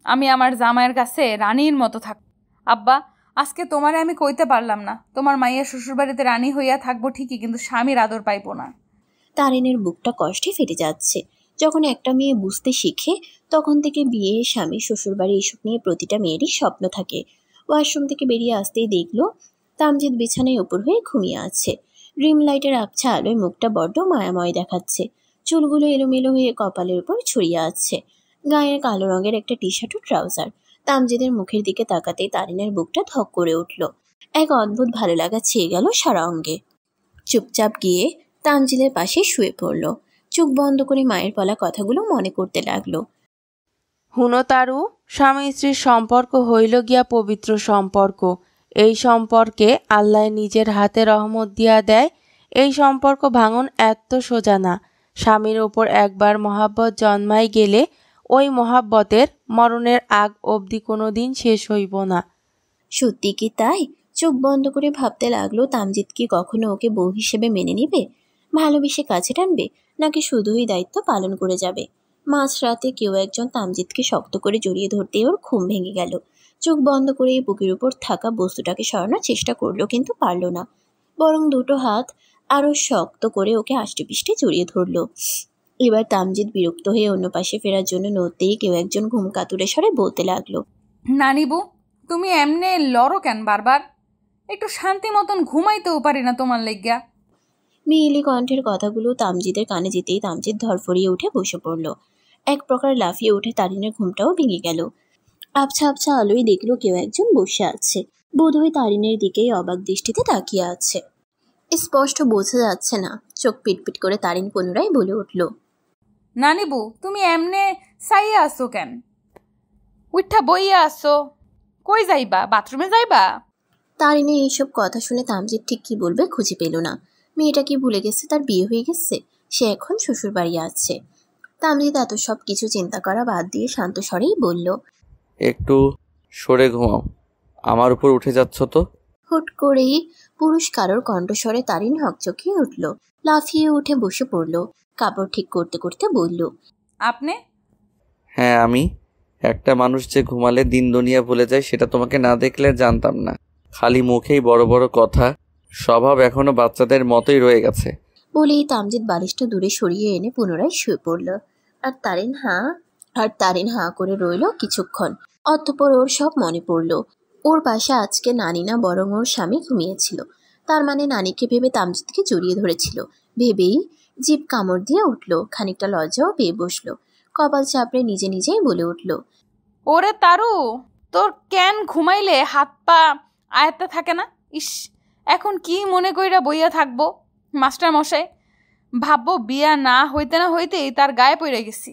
আমি আমার জামাইয়ের কাছে রানীর মতো থাক। আব্বা, আজকে তোমারে আমি কইতে পারলাম না, তোমার মাইয়া শ্বশুরবাড়িতে রানী হইয়া থাকবো ঠিকই, কিন্তু স্বামীর আদর পাইবো না। তারিনের বুকটা কষ্টে ফেটে যাচ্ছে। যখন একটা মেয়ে বুঝতে শিখে তখন থেকে বিয়ে, স্বামী, শ্বশুরবাড়ি এসব নিয়ে প্রতিটা মেয়েরই স্বপ্ন থাকে। ওয়াশরুম থেকে বেরিয়ে আসতেই দেখলো তামজিদ বিছানায় উপর হয়ে ঘুমিয়ে আছে। ড্রিম লাইটের আবছা আলোয় মুখটা বড্ড মায়াময় দেখাচ্ছে। চুলগুলো এলোমেলো হয়ে কপালের উপর ছড়িয়ে আছে। গায়ের কালো রঙের একটা টি শার্ট ও ট্রাউজার। তামজিদের মুখের দিকে তাকাতেই তারিনের বুকটা ধক করে উঠল। এক অদ্ভুত ভালো লাগা ছেয়ে গেল সারা অঙ্গে। চুপচাপ গিয়ে তামজিদের পাশে শুয়ে পড়ল। চোখ বন্ধ করে মায়ের বলা কথাগুলো মনে করতে লাগলো। হুনতারু, স্বামী স্ত্রীর সম্পর্ক হইল গিয়া পবিত্র সম্পর্ক। এই সম্পর্কে আল্লাহ নিজের হাতে রহমত দিয়া দেয়। এই সম্পর্ক ভাঙন এত সোজা না। স্বামীর ওপর একবার মহাব্বত জন্মাই গেলে ওই মহাব্বতের মরণের আগ অবধি কোনো দিন শেষ হইব না। সত্যি কি তাই? চোখ বন্ধ করে ভাবতে লাগলো, তামজিদ কি কখনো ওকে বউ হিসেবে মেনে নিবে? ভালোবেসে কাছে টানবে, নাকি শুধুই দায়িত্ব পালন করে যাবে? মাঝরাতে কেউ একজন তামজিদকে শক্ত করে জড়িয়ে ধরতে ওর ঘুম ভেঙে গেল। চোখ বন্ধ করে বুকের উপর থাকা বস্তুটাকে সরানোর চেষ্টা করলো, কিন্তু পারল না। বরং দুটো হাত আরো শক্ত করে ওকে আষ্টেপৃষ্টে জড়িয়ে ধরলো। এবার তামজিদ বিরক্ত হয়ে অন্য পাশে ফেরার জন্য নড়তেই কেউ একজন ঘুম কাতুরে স্বরে বলতে লাগলো, নানিবু, তুমি এমনে লড়ো কেন বারবার? একটু শান্তি মতন ঘুমাইতেও পারি না তোমার লেগিয়া। মিহিলি কণ্ঠের কথাগুলো তামজিদের কানে যেতেই তামজিদ ধরফরিয়ে উঠে বসে পড়ল। এক প্রকার লাফিয়ে উঠে তারিনের ঘুমটাও ভেঙে গেল। আবছা আবছা আলোয় দেখলো কেউ একজন বসে আছে। বোধহয় তারিনের দিকেই অবাক দৃষ্টিতে তাকিয়ে আছে। স্পষ্ট বোঝা যাচ্ছে না। চোখ পিটপিট করে তারিন পুনরায় বলে উঠল, নানিবু, তুমি এমনে চাইয়া আসো কেন? উঠা বইয়া আসো। কই যাইবা? বাথরুমে যাইবা? তারিনের এইসব কথা শুনে তামজিদ ঠিক কি বলবে খুঁজে পেল না। মেয়েটা কি ভুলে গেছে তার বিয়ে হয়ে গেছে? সে এখন শ্বশুর বাড়ি আছে। তামজিদ এত সব কিছু চিন্তা করা বাদ দিয়ে শান্ত স্বরেই বলল, একটু সরে ঘুমাও, আমার উপর উঠে যাচ্ছ তো। হুট করেই পুরুষ কারোর কণ্ঠস্বরে তারিন হকচকিয়ে উঠল। লাফিয়ে উঠে বসে পড়ল। কাপড় ঠিক করতে করতে বলল, আপনি? হ্যাঁ আমি। একটা মানুষ যে ঘুমালে দিন দুনিয়া ভুলে যায় সেটা তোমাকে না দেখলে জানতাম না। খালি মুখেই বড় বড় কথা, স্বভাব এখনো বাচ্চাদের মতোই রয়ে গেছে। বলেই তামজিদ বালিশটা দূরে সরিয়ে এনে পুনরায় শুয়ে পড়ল। আর তারিন হাঁ করে রইল কিছুক্ষণ। অতঃপর ওর সব মনে পড়ল। ওর পাশে আজকে নানি না, বরং ওর স্বামী ঘুমিয়েছিল। তার মানে নানিকে ভেবে তামজিদকে জড়িয়ে ধরেছিল। ভেবেই জিভ কামড় দিয়ে উঠল। খানিকটা লজ্জাও পেয়ে বসলো। কপাল চাপড়ে নিজে নিজেই বলে উঠল, ওরে তারু, তোর কেন ঘুমাইলে হাত পা আয়ত্তে থাকে না? ইস, এখন কি মনে কইরা বইয়া থাকবো? মাস্টার মশাই, ভাববো বিয়া না হইতেই তার গায়ে পড়ে গেছি।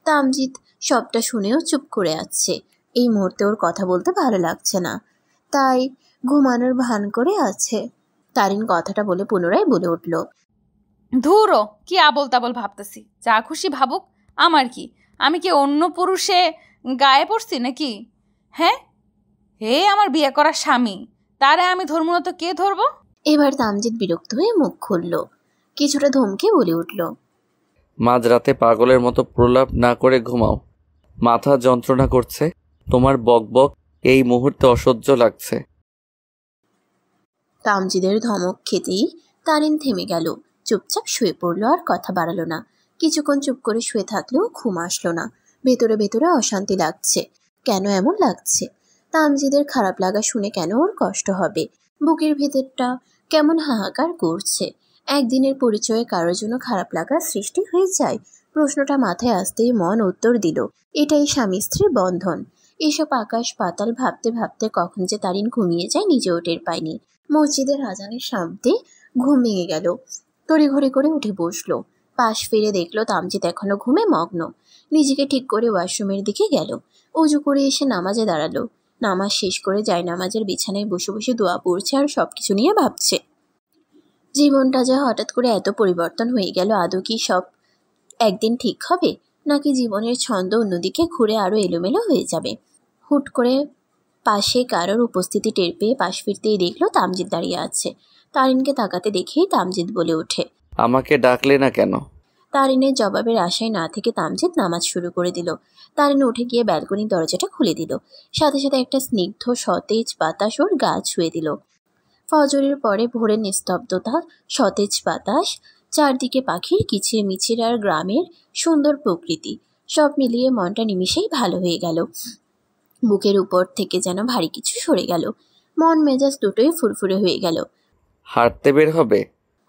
তামজিদ সবটা শুনেও চুপ করে আছে। এই মুহূর্তে ওর কথা বলতে ভালো লাগছে না, তাই ঘুমানোর ভান করে আছে। তারিন কথাটা বলে পুনরায় বলে উঠল, ধুরো, কি আবল তাবল ভাবতেছি। যা খুশি ভাবুক, আমার কি? আমি কি অন্য পুরুষে গায়ে পড়ছি নাকি? হ্যাঁ, হে আমার বিয়ে করা স্বামী, তারে আমি ধরবো না তো কে ধরবো? এবার তামজিদ বিরক্ত হয়ে মুখ খুলল। কিছুটা ধমকে বলে উঠল, মাঝরাতে পাগলের মতো প্রলাপ না করে ঘুমাও। মাথা যন্ত্রণা করছে, তোমার বকবক এই মুহূর্তে অসহ্য লাগছে। তামজিদের ধমক খেতেই তারিন থেমে গেল। চুপচাপ শুয়ে পড়ল, আর কথা বাড়ালো না। কিছুক্ষণ চুপ করে শুয়ে থাকলেও ঘুম আসলো না। ভেতরে ভেতরে অশান্তি লাগছে। কেন এমন লাগছে? তামজিদের খারাপ লাগা শুনে কেন ওর কষ্ট হবে? বুকের ভেতরটা কেমন হাহাকার করছে। একদিনের পরিচয়ে কারোর জন্য খারাপ লাগার সৃষ্টি হয়ে যায়? প্রশ্নটা মাথায় আসতেই মন উত্তর দিল, এটাই স্বামী স্ত্রীর বন্ধন। এসব আকাশ পাতাল ভাবতে ভাবতে কখন যে তারিন ঘুমিয়ে যায় নিজেও টের পায়নি। মসজিদের আজানের শব্দে ঘুম ভেঙে গেল। তড়িঘড়ি করে উঠে বসলো। পাশ ফিরে দেখলো তামজিদ এখনো ঘুমে মগ্ন। নিজেকে ঠিক করে ওয়াশরুমের দিকে গেল। অজু করে এসে নামাজে দাঁড়ালো। নামাজ শেষ করে নামাজের বিছানায় বসে বসে দোয়া পড়ছে আর সবকিছু নিয়ে ভাবছে। জীবনটা যা হঠাৎ করে এত পরিবর্তন হয়ে গেল, আদৌ কি সব একদিন ঠিক হবে, নাকি জীবনের ছন্দ অন্যদিকে ঘুরে আরো এলোমেলো হয়ে যাবে? হুট করে পাশে কারোর উপস্থিতি টের পেয়ে পাশ ফিরতেই দেখলো তামজিদ দাঁড়িয়ে আছে। তারিনকে তাকাতে দেখেই তামজিদ বলে ওঠে, আমাকে ডাকলে না কেন? তারিনের জবাবের আশায় না থেকে তামজিদ নামাজ শুরু করে দিল। তারিন উঠে গিয়ে ব্যালকনির দরজাটা খুলে দিল। সাথে সাথে একটা স্নিগ্ধ সতেজ বাতাস ওর গা ছুঁয়ে দিল। ফজরের পরে ভোরের নিস্তব্ধতা, সতেজ বাতাস, চারদিকে পাখির কিচির মিচির আর গ্রামের সুন্দর প্রকৃতি, সব মিলিয়ে মনটা নিমিষেই ভালো হয়ে গেল। বুকের উপর থেকে যেন ভারী কিছু সরে গেল। মন মেজাজ দুটোই ফুরফুরে হয়ে গেল। হাঁটতে বের হবে?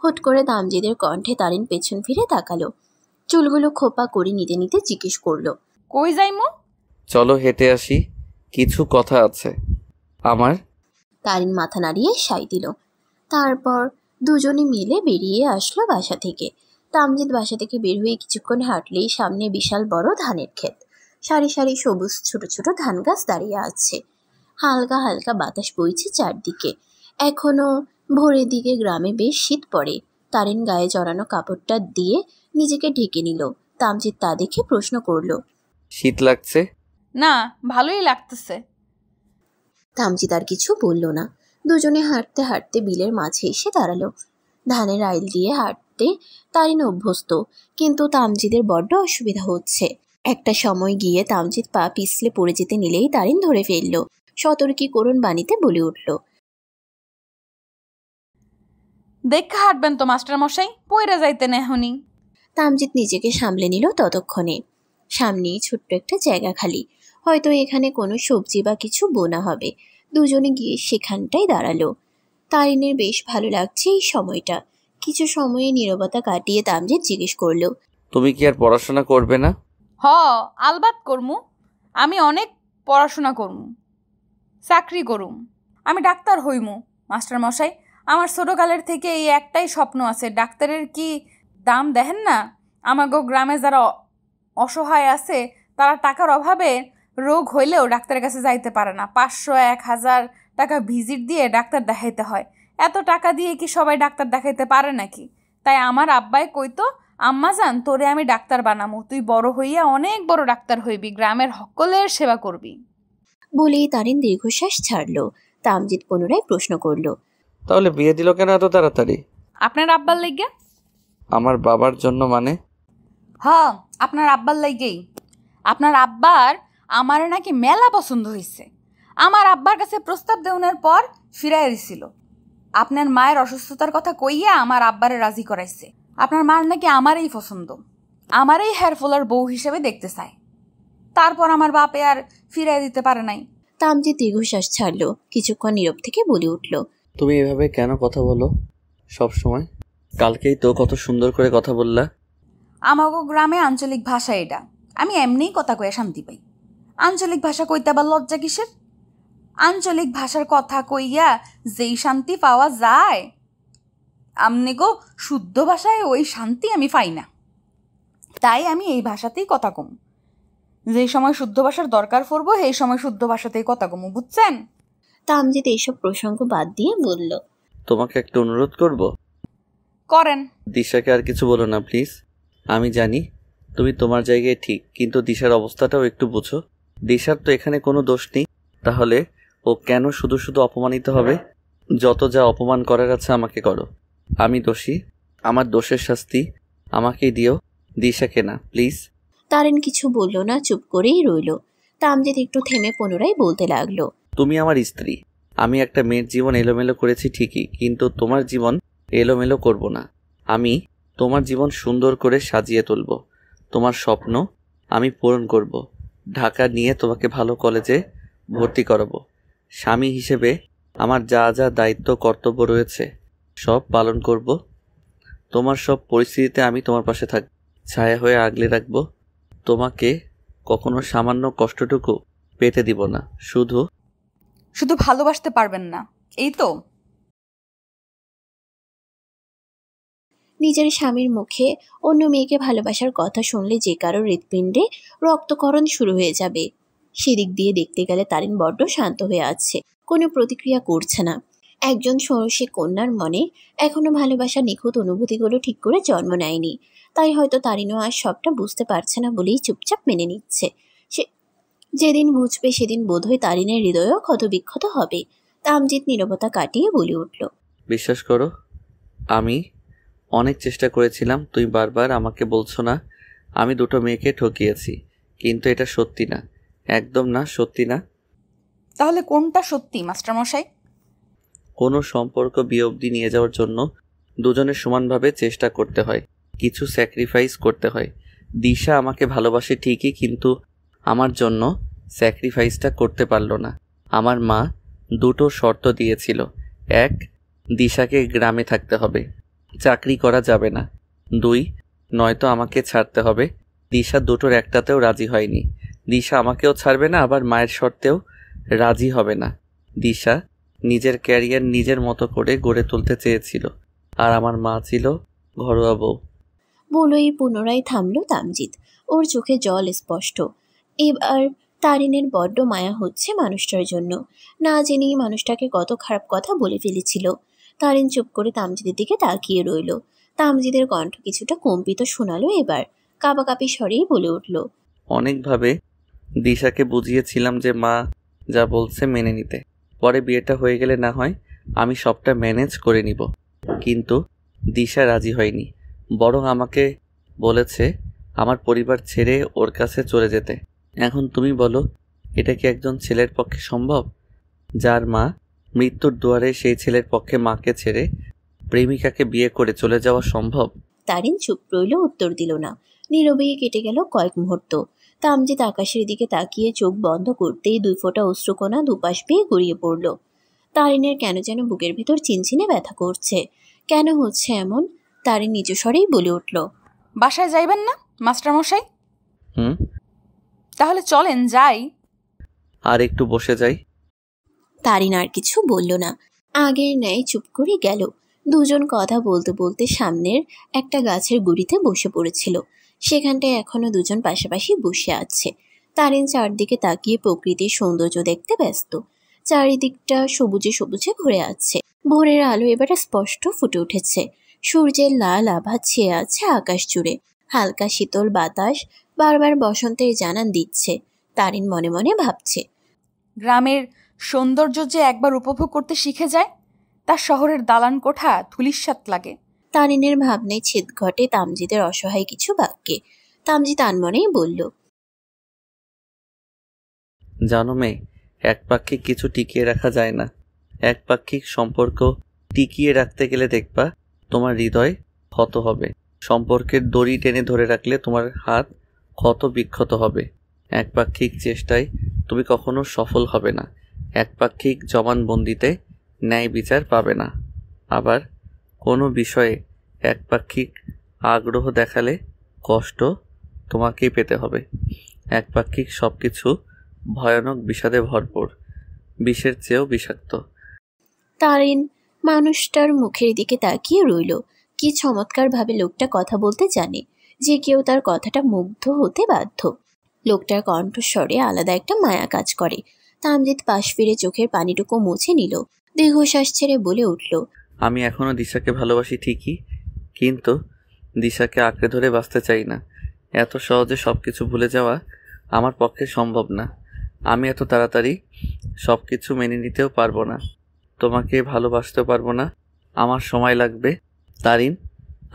হুট করে তামজিদের কণ্ঠে তারিন পেছন ফিরে তাকালো। চুলগুলো খোপা করে নিতে নিতে জিজ্ঞেস করলো, কই যাইমু? চলো হেঁটে আসি, কিছু কথা আছে আমার। তারিন মাথা নাড়িয়ে সাই দিল। তারপর দুজনে মিলে বেরিয়ে আসলো বাসা থেকে। তামজিদ বাসা থেকে বের হয়ে কিছুক্ষণ হাঁটলেই সামনে বিশাল বড় ধানের ক্ষেত। সারি সারি সবুজ ছোট ছোট ধান গাছ দাঁড়িয়ে আছে। হালকা হালকা বাতাস বইছে চারদিকে। এখনো ভোরের দিকে গ্রামে বেশ শীত পড়ে। তারিন গায়ে জড়ানো কাপড়টা দিয়ে নিজেকে ঢেকে নিল। তামজিদ তা দেখে প্রশ্ন করলো, শীত লাগছে? না, ভালোই লাগতেছে। তামজিদ আর কিছু বলল না। দুজনে হাঁটতে হাঁটতে বিলের মাঝে এসে দাঁড়ালো। ধানের আইল দিয়ে হাঁটতে তারিন অভ্যস্ত, কিন্তু তামজিদের বড্ড অসুবিধা হচ্ছে। একটা সময় গিয়ে তামজিদ পা পিছলে পড়ে যেতে নিলেই তারিন ধরে ফেলল। সতর্কীকরণ বাণীতে বলে উঠল, দেখে হাঁটবেন তো মাস্টার মশাই, পইরা যাইতে নেহনি। তামজিদ নিজেকে সামলে নিল। ততক্ষণে সামনেই ছোট্ট একটা জায়গা খালি, হয়তো এখানে কোনো সবজি বা কিছু বোনা হবে। দুজনে গিয়ে সেখানটায় দাঁড়ালো। তারিনের বেশ ভালো লাগছে এই সময়টা। কিছু সময়ে নীরবতা কাটিয়ে তামজিদ জিজ্ঞেস করলো, তুমি কি আর পড়াশোনা করবে না? হ, আলবাত করমু। আমি অনেক পড়াশোনা করমু, চাকরি করুম, আমি ডাক্তার হইমু। মাস্টার মশাই, আমার ছোটকালের থেকে এই একটাই স্বপ্ন আছে। ডাক্তারের কি দাম দেখেন না? আমাগো গ্রামে যারা অসহায় আছে তারা টাকার অভাবে রোগ হইলেও ডাক্তারের কাছে যাইতে পারে না। 500-1000 টাকা ভিজিট দিয়ে ডাক্তার দেখাইতে হয়। এত টাকা দিয়ে কি সবাই ডাক্তার দেখাইতে পারে নাকি? তাই আমার আব্বাই কইতো, আম্মা জান, তোরে আমি ডাক্তার বানামু, তুই বড় হইয়া অনেক বড় ডাক্তার হইবি, গ্রামের সকলের সেবা করবি। বলেই তারিন দীর্ঘশ্বাস ছাড়লো। তামজিদ পুনরায় প্রশ্ন করলো, তাহলে বিয়ে দিল কেন এত তাড়াতাড়ি? আপনার আব্বার লাইগা? আমার বাবার জন্য মানে? হ্যাঁ, আপনার আব্বার লাইগেই। আপনার আব্বার আমার নাকি মেলা পছন্দ হয়েছে। আমার আব্বার কাছে প্রস্তাব দেওয়ার পর ফিরাই দিছিল। আপনার মায়ের অসুস্থতার কথা কইয়া আমার আব্বারে রাজি করাইছে। আপনার মার নাকি আমারই পছন্দ, আমারই হেয়ারফলার বউ হিসেবে দেখতে চায়। তারপর আমার বাপে আর ফিরাই দিতে পারে নাই। তামজিদ দীর্ঘশ্বাস ছাড়লো। কিছুক্ষণ নীরব থেকে বলে উঠল, তুমি এভাবে কেন কথা বলো সব সময়? কালকেই তো কত সুন্দর করে কথা বললা। আমাগো গ্রামে আঞ্চলিক ভাষা এটা, আমি এমনিই কথা কয়ে শান্তি পাই। আঞ্চলিক ভাষা কইতে আবার লজ্জা কিসের? আঞ্চলিক ভাষার কথা কইয়া যেই শান্তি পাওয়া যায়, আমনে গো শুদ্ধ ভাষায় ওই শান্তি আমি পাই না। তাই আমি এই ভাষাতেই কথা কম। যেই সময় শুদ্ধ ভাষার দরকার পড়বো সেই সময় শুদ্ধ ভাষাতেই কথা কম, বুঝছেন? তামজিদ এইসব প্রসঙ্গ বাদ দিয়ে বলল, তোমাকে একটা অনুরোধ করব। করেন। দিশাকে আর কিছু বলো না প্লিজ। আমি জানি তুমি তোমার জায়গায় ঠিক, কিন্তু দিশার অবস্থাটাও একটু বুঝো। দিশার তো এখানে কোনো দোষ নেই, তাহলে ও কেন শুধু শুধু অপমানিত হবে? যত যা অপমান করার আছে আমাকে করো, আমি দোষী, আমার দোষের শাস্তি আমাকেই দিও, দিশাকে না প্লিজ। তারিন কিছু বলল না, চুপ করেই রইল। তামজিদ একটু থেমে পুনরায় বলতে লাগলো, তুমি আমার স্ত্রী। আমি একটা মেয়ের জীবন এলোমেলো করেছি ঠিকই, কিন্তু তোমার জীবন এলোমেলো করব না। আমি তোমার জীবন সুন্দর করে সাজিয়ে তুলব। তোমার স্বপ্ন আমি পূরণ করব। ঢাকা নিয়ে তোমাকে ভালো কলেজে ভর্তি করাবো। স্বামী হিসেবে আমার যা যা দায়িত্ব কর্তব্য রয়েছে সব পালন করব। তোমার সব পরিস্থিতিতে আমি তোমার পাশে থাকব, ছায়া হয়ে আগলে রাখব। তোমাকে কখনো সামান্য কষ্টটুকু পেতে দিব না। শুধু শুধু ভালোবাসতে পারবেন না, এই তো? নিজের স্বামীর মুখে অন্য মেয়েকে ভালোবাসার কথা শুনলে যে কারো হৃৎপিণ্ডে রক্তক্ষরণ শুরু হয়ে যাবে। সেদিক দিয়ে দেখতে গেলে তারিন বড্ড শান্ত হয়ে আছে, কোনো প্রতিক্রিয়া করছে না। একজন ষোড়শী কন্যার মনে এখনো ভালোবাসার নিখুঁত অনুভূতিগুলো ঠিক করে জন্ম নেয়নি, তাই হয়তো তারিনও আজ সবটা বুঝতে পারছে না বলেই চুপচাপ মেনে নিচ্ছে। সে যেদিন বুঝবে সেদিন বোধহয় তারিনের হৃদয়ও ক্ষতবিক্ষত হবে। তামজিৎ নীরবতা কাটিয়ে বলে উঠল, বিশ্বাস করো, আমি অনেক চেষ্টা করেছিলাম। তুই বারবার আমাকে বলছো না আমি দুটো মেয়েকে ঠকিয়েছি, কিন্তু এটা সত্যি না, একদম না, সত্যি না। তাহলে কোনটা সত্যি মাস্টারমশাই? কোনো সম্পর্ক বিয়ে অবধি নিয়ে যাওয়ার জন্য দুজনের সমানভাবে চেষ্টা করতে হয়, কিছু স্যাক্রিফাইস করতে হয়। দিশা আমাকে ভালোবাসে ঠিকই, কিন্তু আমার জন্য স্যাক্রিফাইসটা করতে পারলো না। আমার মা দুটো শর্ত দিয়েছিল। এক, দিশাকে গ্রামে থাকতে হবে, চাকরি করা যাবে না। দুই, নয়তো আমাকে ছাড়তে হবে। দিশা দুটোর একটাতেও রাজি হয়নি। দিশা আমাকেও ছাড়বে না, আবার মায়ের শর্তেও রাজি হবে না। দিশা নিজের ক্যারিয়ার নিজের মতো করে গড়ে তুলতে চেয়েছিল, আর আমার মা ছিল ঘরোয়া বউ। বলেই পুনরায় থামল তামজিৎ। ওর চোখে জল স্পষ্ট। এবার তারিনের বড্ড মায়া হচ্ছে মানুষটার জন্য। না জেনেই মানুষটাকে কত খারাপ কথা বলে ফেলেছিল। তারিন চুপ করে তামজিদের দিকে তাকিয়ে রইল। তামজিদের কণ্ঠ কিছুটা কম্পিত শোনালো এবার, কাঁপাকাঁপি স্বরেই বলে উঠল, অনেকভাবে দিশাকে বুঝিয়েছিলাম যে মা যা বলছে মেনে নিতে, পরে বিয়েটা হয়ে গেলে না হয় আমি সবটা ম্যানেজ করে নিব। কিন্তু দিশা রাজি হয়নি, বরং আমাকে বলেছে আমার পরিবার ছেড়ে ওর কাছে চলে যেতে। এখন তুমি বলো, এটা কি একজন ছেলের পক্ষে সম্ভব? যার মা মৃত্যুর দুয়ারে, সেই ছেলের পক্ষে মাকে ছেড়ে প্রেমিকাকে বিয়ে করে চলে যাওয়া সম্ভব? তারিন চুপ রইল, উত্তর দিল না। নীরবেই কেটে গেল কয়েক মুহূর্ত। তামজিৎ আকাশের দিকে তাকিয়ে চোখ বন্ধ করতেই 2 ফোঁটা অশ্রুকণা দুপাশ বেয়ে গড়িয়ে পড়ল। তারিনের কেন যেন বুকের ভেতর চিনচিনে ব্যথা করছে। কেন হচ্ছে এমন? তারিন নিজ স্বরেই বলে উঠল, বাসায় যাইবেন না মাস্টারমশাই? হুম, তাহলে চলেন যাই। আর একটু বসে যাই। তারিন আর কিছু বলল না, আগের ন্যায় চুপ করে গেল। দুজন কথা বলতে বলতে সামনের একটা গাছের গুড়িতে বসে পড়েছিল। সেখানটায় এখনো দুজন পাশাপাশি বসে আছে। তারিন চারদিকে তাকিয়ে প্রকৃতির সৌন্দর্য দেখতে ব্যস্ত। চারিদিকটা সবুজে সবুজে ভরে আছে। ভোরের আলো এবারে স্পষ্ট ফুটে উঠেছে। সূর্যের লাল আভা ছেয়ে আছে আকাশ জুড়ে। হালকা শীতল বাতাস বারবার বসন্তের জানান দিচ্ছে। তারিন মনে মনে ভাবছে, গ্রামের সৌন্দর্য যে একবার উপভোগ করতে শিখে যায়, তার শহরের দালান কোঠা ধুলিস্যাৎ লাগে। তারিনের ভাবনায় ছেদ ঘটে তামজিদের অসহায় কিছু বাক্যে। তামজিৎ আনমনেই বলল, জানো মেয়ে, একপাক্ষিক কিছু টিকিয়ে রাখা যায় না। একপাক্ষিক সম্পর্ক টিকিয়ে রাখতে গেলে দেখবা তোমার হৃদয় ক্ষত হবে। সম্পর্কের দড়ি টেনে ধরে রাখলে তোমার হাত ক্ষত বিক্ষত হবে। একপাক্ষিক চেষ্টায় তুমি কখনো সফল হবে না। একপাক্ষিক জবানবন্দিতে ন্যায় বিচার পাবে না। আবার কোনো বিষয়ে একপাক্ষিক আগ্রহ দেখালে কষ্ট তোমাকেই পেতে হবে। একপাক্ষিক সব কিছু ভয়ানক বিষাদে ভরপুর, বিষের চেয়েও বিষাক্ত। তারিন মানুষটার মুখের দিকে তাকিয়ে রইল। কি চমৎকারভাবে লোকটা কথা বলতে জানে, যে কেউ তার কথাটা মুগ্ধ হতে বাধ্য। লোকটার কণ্ঠস্বরে আলাদা একটা মায়া কাজ করে। তামজিৎ পাশ ফিরে চোখের পানিটুকু মুছে নিল। দীর্ঘশ্বাস ছেড়ে বলে উঠল, আমি এখনো দিশাকে ভালোবাসি ঠিকই, কিন্তু দিশাকে আঁকড়ে ধরে বাঁচতে চাই না। এত সহজে সব কিছু ভুলে যাওয়া আমার পক্ষে সম্ভব না। আমি এত তাড়াতাড়ি সব কিছু মেনে নিতেও পারবো না। তোমাকে ভালোবাসতেও পারবো না। আমার সময় লাগবে। তারিন,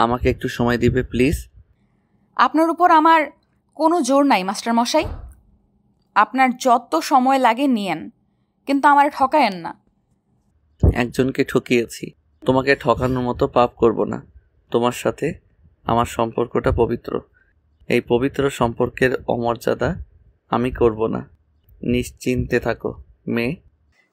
আমাকে একটু সময় দিবে প্লিজ? আপনার উপর আমার কোনো জোর নাই মাস্টারমশাই। আপনার যত সময় লাগে নিয়েন, কিন্তু আমার ঠকায়েন না। একজনকে ঠকিয়েছি, তোমাকে ঠকানোর মতো পাপ করব না। তোমার সাথে আমার সম্পর্কটা পবিত্র। এই পবিত্র সম্পর্কের অমর্যাদা আমি করব না। নিশ্চিন্তে থাকো মেয়ে।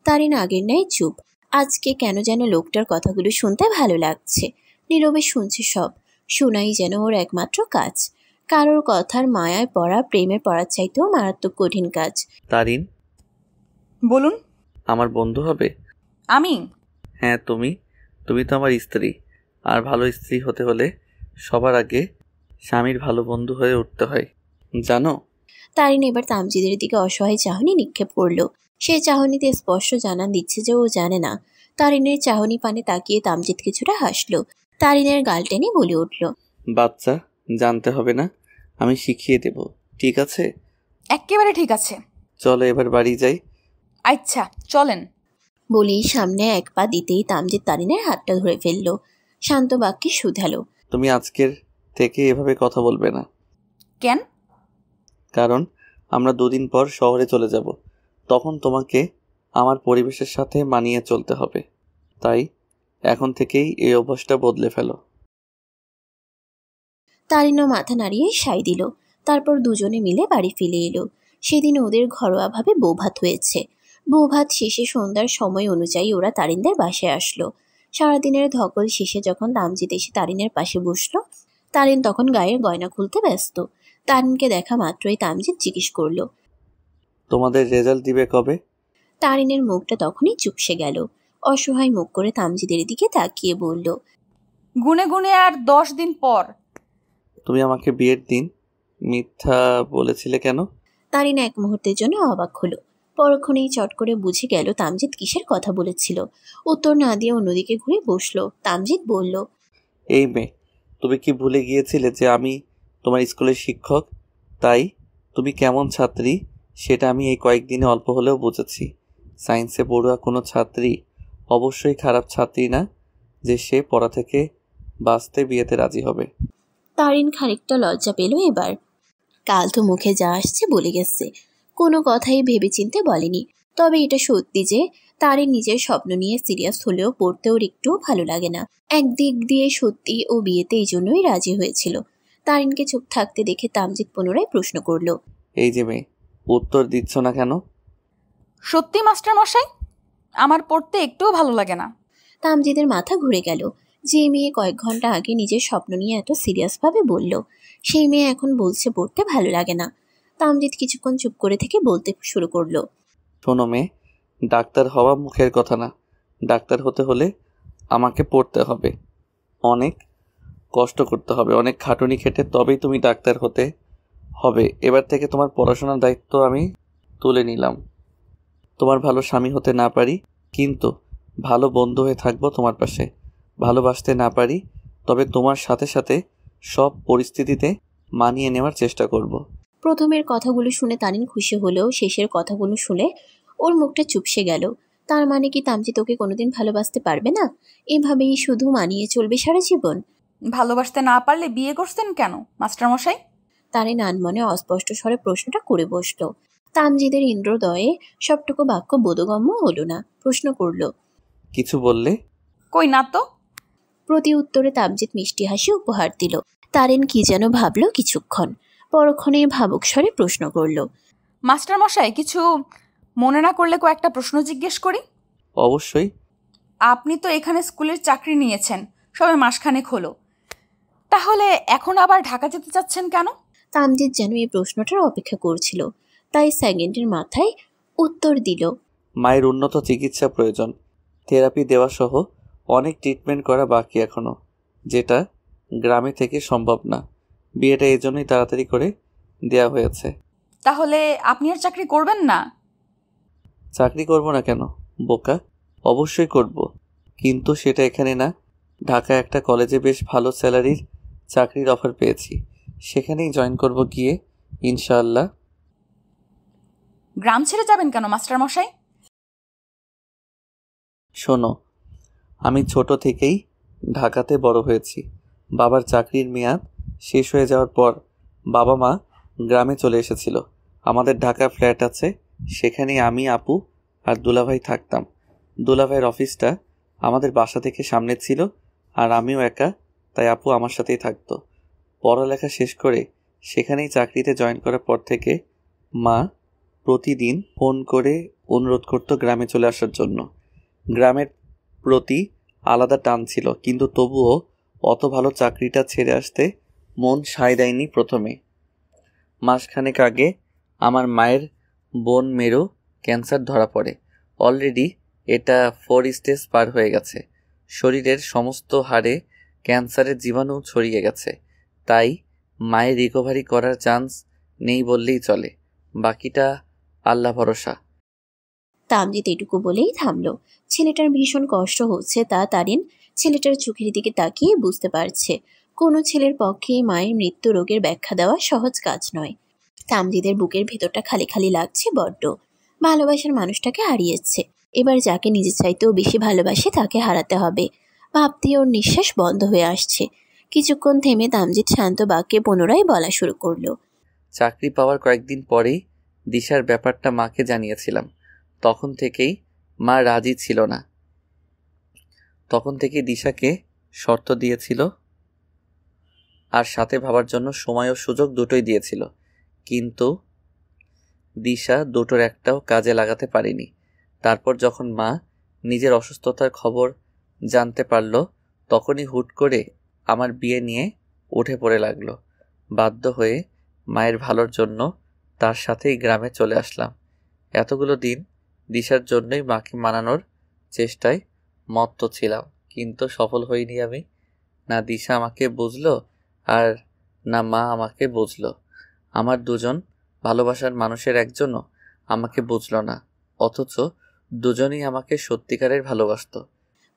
তারিন আগের ন্যায় চুপ। আজকে কেন যেন লোকটার কথাগুলো শুনতে ভালো লাগছে। নীরবে শুনছে সব। শোনাই যেন ওর একমাত্র কাজ। কারোর কথার মায়ায় পড়া প্রেমে পড়ার চাইতেও মারাত্মক কঠিন কাজ। তারিন, বলুন। আমার বন্ধু হবে? আমি? হ্যাঁ তুমি তো আমার স্ত্রী। আর ভালো স্ত্রী হতে হলে সবার আগে স্বামীর ভালো বন্ধু হয়ে উঠতে হয়, জানো? তারিন এবার তামজিদের দিকে অসহায় চাহনি নিক্ষেপ করলো। সে চাহনিতে স্পষ্ট জানান দিচ্ছে যে ও জানে না। তারিনের চাহনি পানে তাকিয়ে তামজিদ কিছুটা হাসলো। তারিনের গাল টেনে বলে উঠল, বাচ্চা, জানতে হবে না, আমি শিখিয়ে দেব, ঠিক আছে? একেবারে ঠিক আছে। চলো এবার বাড়ি যাই। আচ্ছা চলেন। বলেই সামনে এক পা দিতেই তামজিদ তারিনের হাতটা ধরে ফেলল। শান্ত বাক্যে শুধালো, তুমি আজকের থেকে এভাবে কথা বলবে না। কেন? কারণ আমরা 2 দিন পর শহরে চলে যাব। তখন তোমাকে আমার পরিবেশের সাথে মানিয়ে চলতে হবে। তাই এখন থেকেই এই অভ্যাসটা বদলে ফেলো। তারিনও মাথা নাড়িয়ে সাই দিল। তারপর দুজনে মিলে বাড়ি ফিরে এলো। সেদিন ওদের ঘরোয়াভাবে বৌভাত হয়েছে। বৌভাত শেষে সন্ধ্যার সময় অনুযায়ী ওরা তারিনদের বাসায় আসলো। সারাদিনের ধকল শেষে যখন তামজিদ এসে তারিনের পাশে বসলো, তারিন তখন গায়ের গয়না খুলতে ব্যস্ত। তারিনকে দেখা মাত্রই তামজিদ জিজ্ঞেস করলো, তোমাদের রেজাল্ট দিবে কবে? তারিনের মুখটা তখনই চুপসে গেল। অসহায় মুখ করে তামজিদের দিকে তাকিয়ে বলল, গুনে গুনে আর 10 দিন পর। তুমি আমাকে বিয়ের দিন মিথ্যা বলেছিলে কেন? তারিন এক মুহূর্তের জন্য অবাক হলো। পরক্ষণেই চট করে বুঝে গেল তামজিদ কিসের কথা বলেছিল। উত্তর না দিয়ে অন্যদিকে ঘুরে বসলো। তামজিদ বলল, এই মেয়ে, তুমি কি ভুলে গিয়েছিলে যে আমি তোমার স্কুলের শিক্ষক? তাই তুমি কেমন ছাত্রী সেটা আমি এই কয়েকদিনে অল্প হলেও বুঝেছি। সায়েন্সে পড়ুয়া কোনো ছাত্রী অবশ্যই খারাপ ছাত্রী না যে সে পড়া থেকে বাঁচতে বিয়েতে রাজি হবে। তারিন খানিকটা লজ্জা পেল এবার। কাল তো মুখে যা আসছে বলে গেছে, কোনো কথাই ভেবেচিন্তে বলেনি। তবে এটা সত্যি যে তারিন নিজের স্বপ্ন নিয়ে সিরিয়াস হলেও পড়তে ওর একটুও ভালো লাগে না। একদিক দিয়ে সত্যি ও বিয়েতে এই জন্যই রাজি হয়েছিল। তারিনকে চুপ থাকতে দেখে তামজিদ পুনরায় প্রশ্ন করল, এই যে মেয়ে, উত্তর দিচ্ছ না কেন? সত্যি মাস্টার মশাই, আমার পড়তে একটুও ভালো লাগে না। তামজিদের মাথা ঘুরে গেল। যে মেয়ে কয়েক ঘন্টা আগে নিজের স্বপ্ন নিয়ে এত সিরিয়াসভাবে বলল, সেই মেয়ে এখন বলছে পড়তে ভালো লাগে না। তামজিদ কিছুক্ষণ চুপ করে থেকে বলতে শুরু করলো, শোনো মেয়ে, ডাক্তার হওয়া মুখের কথা না। ডাক্তার হতে হলে আমাকে পড়তে হবে, অনেক কষ্ট করতে হবে, অনেক খাটুনি খেটে তবেই তুমি ডাক্তার হতে হবে। এবার থেকে তোমার পড়াশোনার দায়িত্ব আমি তুলে নিলাম। তোমার ভালো স্বামী হতে না পারি, কিন্তু ভালো বন্ধু হয়ে থাকবো তোমার পাশে। ভালোবাসতে না পারি, তবে তোমার সাথে সাথে সব পরিস্থিতিতে মানিয়ে নেওয়ার চেষ্টা করব। প্রথমের কথাগুলো শুনে তারিন খুশি হলেও শেষের কথাগুলো শুনে ওর মুখটা চুপসে গেল। তার মানে কি তামজিদ ওকে কোনোদিন ভালোবাসতে পারবে না? এভাবেই শুধু মানিয়ে চলবে সারা জীবন? ভালোবাসতে না পারলে বিয়ে করছেন কেন মাস্টার মশাই? তারিন আনমনে অস্পষ্ট স্বরে প্রশ্নটা করে বসল। তামজিদের ইন্দ্রদয়ে সবটুকু বাক্য বোধগম্য হলো না। প্রশ্ন করল, কিছু বললে? কই না তো। প্রতি উত্তরে তামজিদ মিষ্টি হাসি উপহার দিল। তারিন কি যেন ভাবলো কিছুক্ষণ। পরক্ষণে ভাবুক স্বরে প্রশ্ন করল, মাস্টার মশাই, কিছু মনে না করলে কয়েকটা প্রশ্ন জিজ্ঞেস করি? অবশ্যই। আপনি তো এখানে স্কুলের চাকরি নিয়েছেন, সবে মাসখানেক হলো, তাহলে এখন আবার ঢাকা যেতে চাচ্ছেন কেন? তামজিদ যেন এই প্রশ্নটার অপেক্ষা করছিল, তাই সেকেন্ডের মাথায় উত্তর দিল, মায়ের উন্নত চিকিৎসা প্রয়োজন, থেরাপি দেওয়া সহ অনেক ট্রিটমেন্ট করা বাকি এখনো, যেটা গ্রামে থেকে সম্ভব না। বিয়েটা এই জন্যই তাড়াতাড়ি করে দেয়া হয়েছে। তাহলে আপনি আর চাকরি করবেন না? চাকরি করব না কেন বোকা, অবশ্যই করব, কিন্তু সেটা এখানে না। ঢাকায় একটা কলেজে বেশ ভালো স্যালারির চাকরির অফার পেয়েছি, সেখানেই জয়েন করব গিয়ে ইনশাআল্লাহ। গ্রাম ছেড়ে যাবেন কেন মাস্টার মশাই? শোনো, আমি ছোট থেকেই ঢাকাতে বড় হয়েছি। বাবার চাকরির মেয়াদ শেষ হয়ে যাওয়ার পর বাবা মা গ্রামে চলে এসেছিল। আমাদের ঢাকা ফ্ল্যাট আছে, সেখানেই আমি, আপু আর দুলাভাই থাকতাম। দুলাভাইয়ের অফিসটা আমাদের বাসা থেকে সামনে ছিল, আর আমিও একা, তাই আপু আমার সাথেই থাকতো। পড়ালেখা শেষ করে সেখানেই চাকরিতে জয়েন করার পর থেকে মা প্রতিদিন ফোন করে অনুরোধ করতো গ্রামে চলে আসার জন্য। গ্রামের প্রতি আলাদা টান ছিল, কিন্তু তবুও অত ভালো চাকরিটা ছেড়ে আসতে মন সায় দেয়নি প্রথমে। মাসখানেক আগে আমার মায়ের বোন মেরু ক্যান্সার ধরা পড়ে। অলরেডি এটা 4 স্টেজ পার হয়ে গেছে। শরীরের সমস্ত হাড়ে ক্যান্সারের জীবাণু ছড়িয়ে গেছে, তাই মায়ের রিকভারি করার চান্স নেই বললেই চলে। বাকিটা আল্লাহ ভরসা। তামজিৎ এটুকু বলেই থামলো। ছেলেটার ভীষণ কষ্ট হচ্ছে তা তারিন ছেলেটার চোখের দিকে তাকিয়ে বুঝতে পারছে। কোনো ছেলের পক্ষে মায়ের মৃত্যু রোগের ব্যাখ্যা দেওয়া সহজ কাজ নয়। তামজিদের বুকের ভেতরটা খালি খালি লাগছে বড্ড। ভালোবাসার মানুষটাকে হারিয়েছে, এবার যাকে নিজের চাইতেও বেশি ভালোবাসে তাকে হারাতে হবে। ভাবতে ওর নিঃশ্বাস বন্ধ হয়ে আসছে। কিছুক্ষণ থেমে তামজিৎ শান্ত বাক্যে পুনরায় বলা শুরু করলো। চাকরি পাওয়ার কয়েকদিন পরেই দিশার ব্যাপারটা মাকে জানিয়েছিলাম। তখন থেকেই মা রাজি ছিল না। তখন থেকেই দিশাকে শর্ত দিয়েছিল আর সাথে ভাবার জন্য সময় ও সুযোগ দুটোই দিয়েছিল, কিন্তু দিশা দুটোর একটাও কাজে লাগাতে পারেনি। তারপর যখন মা নিজের অসুস্থতার খবর জানতে পারল, তখনই হুট করে আমার বিয়ে নিয়ে উঠে পড়ে লাগলো। বাধ্য হয়ে মায়ের ভালোর জন্য তার সাথেই গ্রামে চলে আসলাম। এতগুলো দিন দিশার জন্যই মাকে মানানোর চেষ্টায় মত্ত ছিলাম, কিন্তু সফল হইনি আমি। না দিশা আমাকে বুঝলো আর না মা আমাকে বুঝলো। আমার দুজন ভালোবাসার মানুষের একজনও আমাকে বুঝলো না, অথচ দুজনেই আমাকে সত্যিকারের ভালোবাসতো।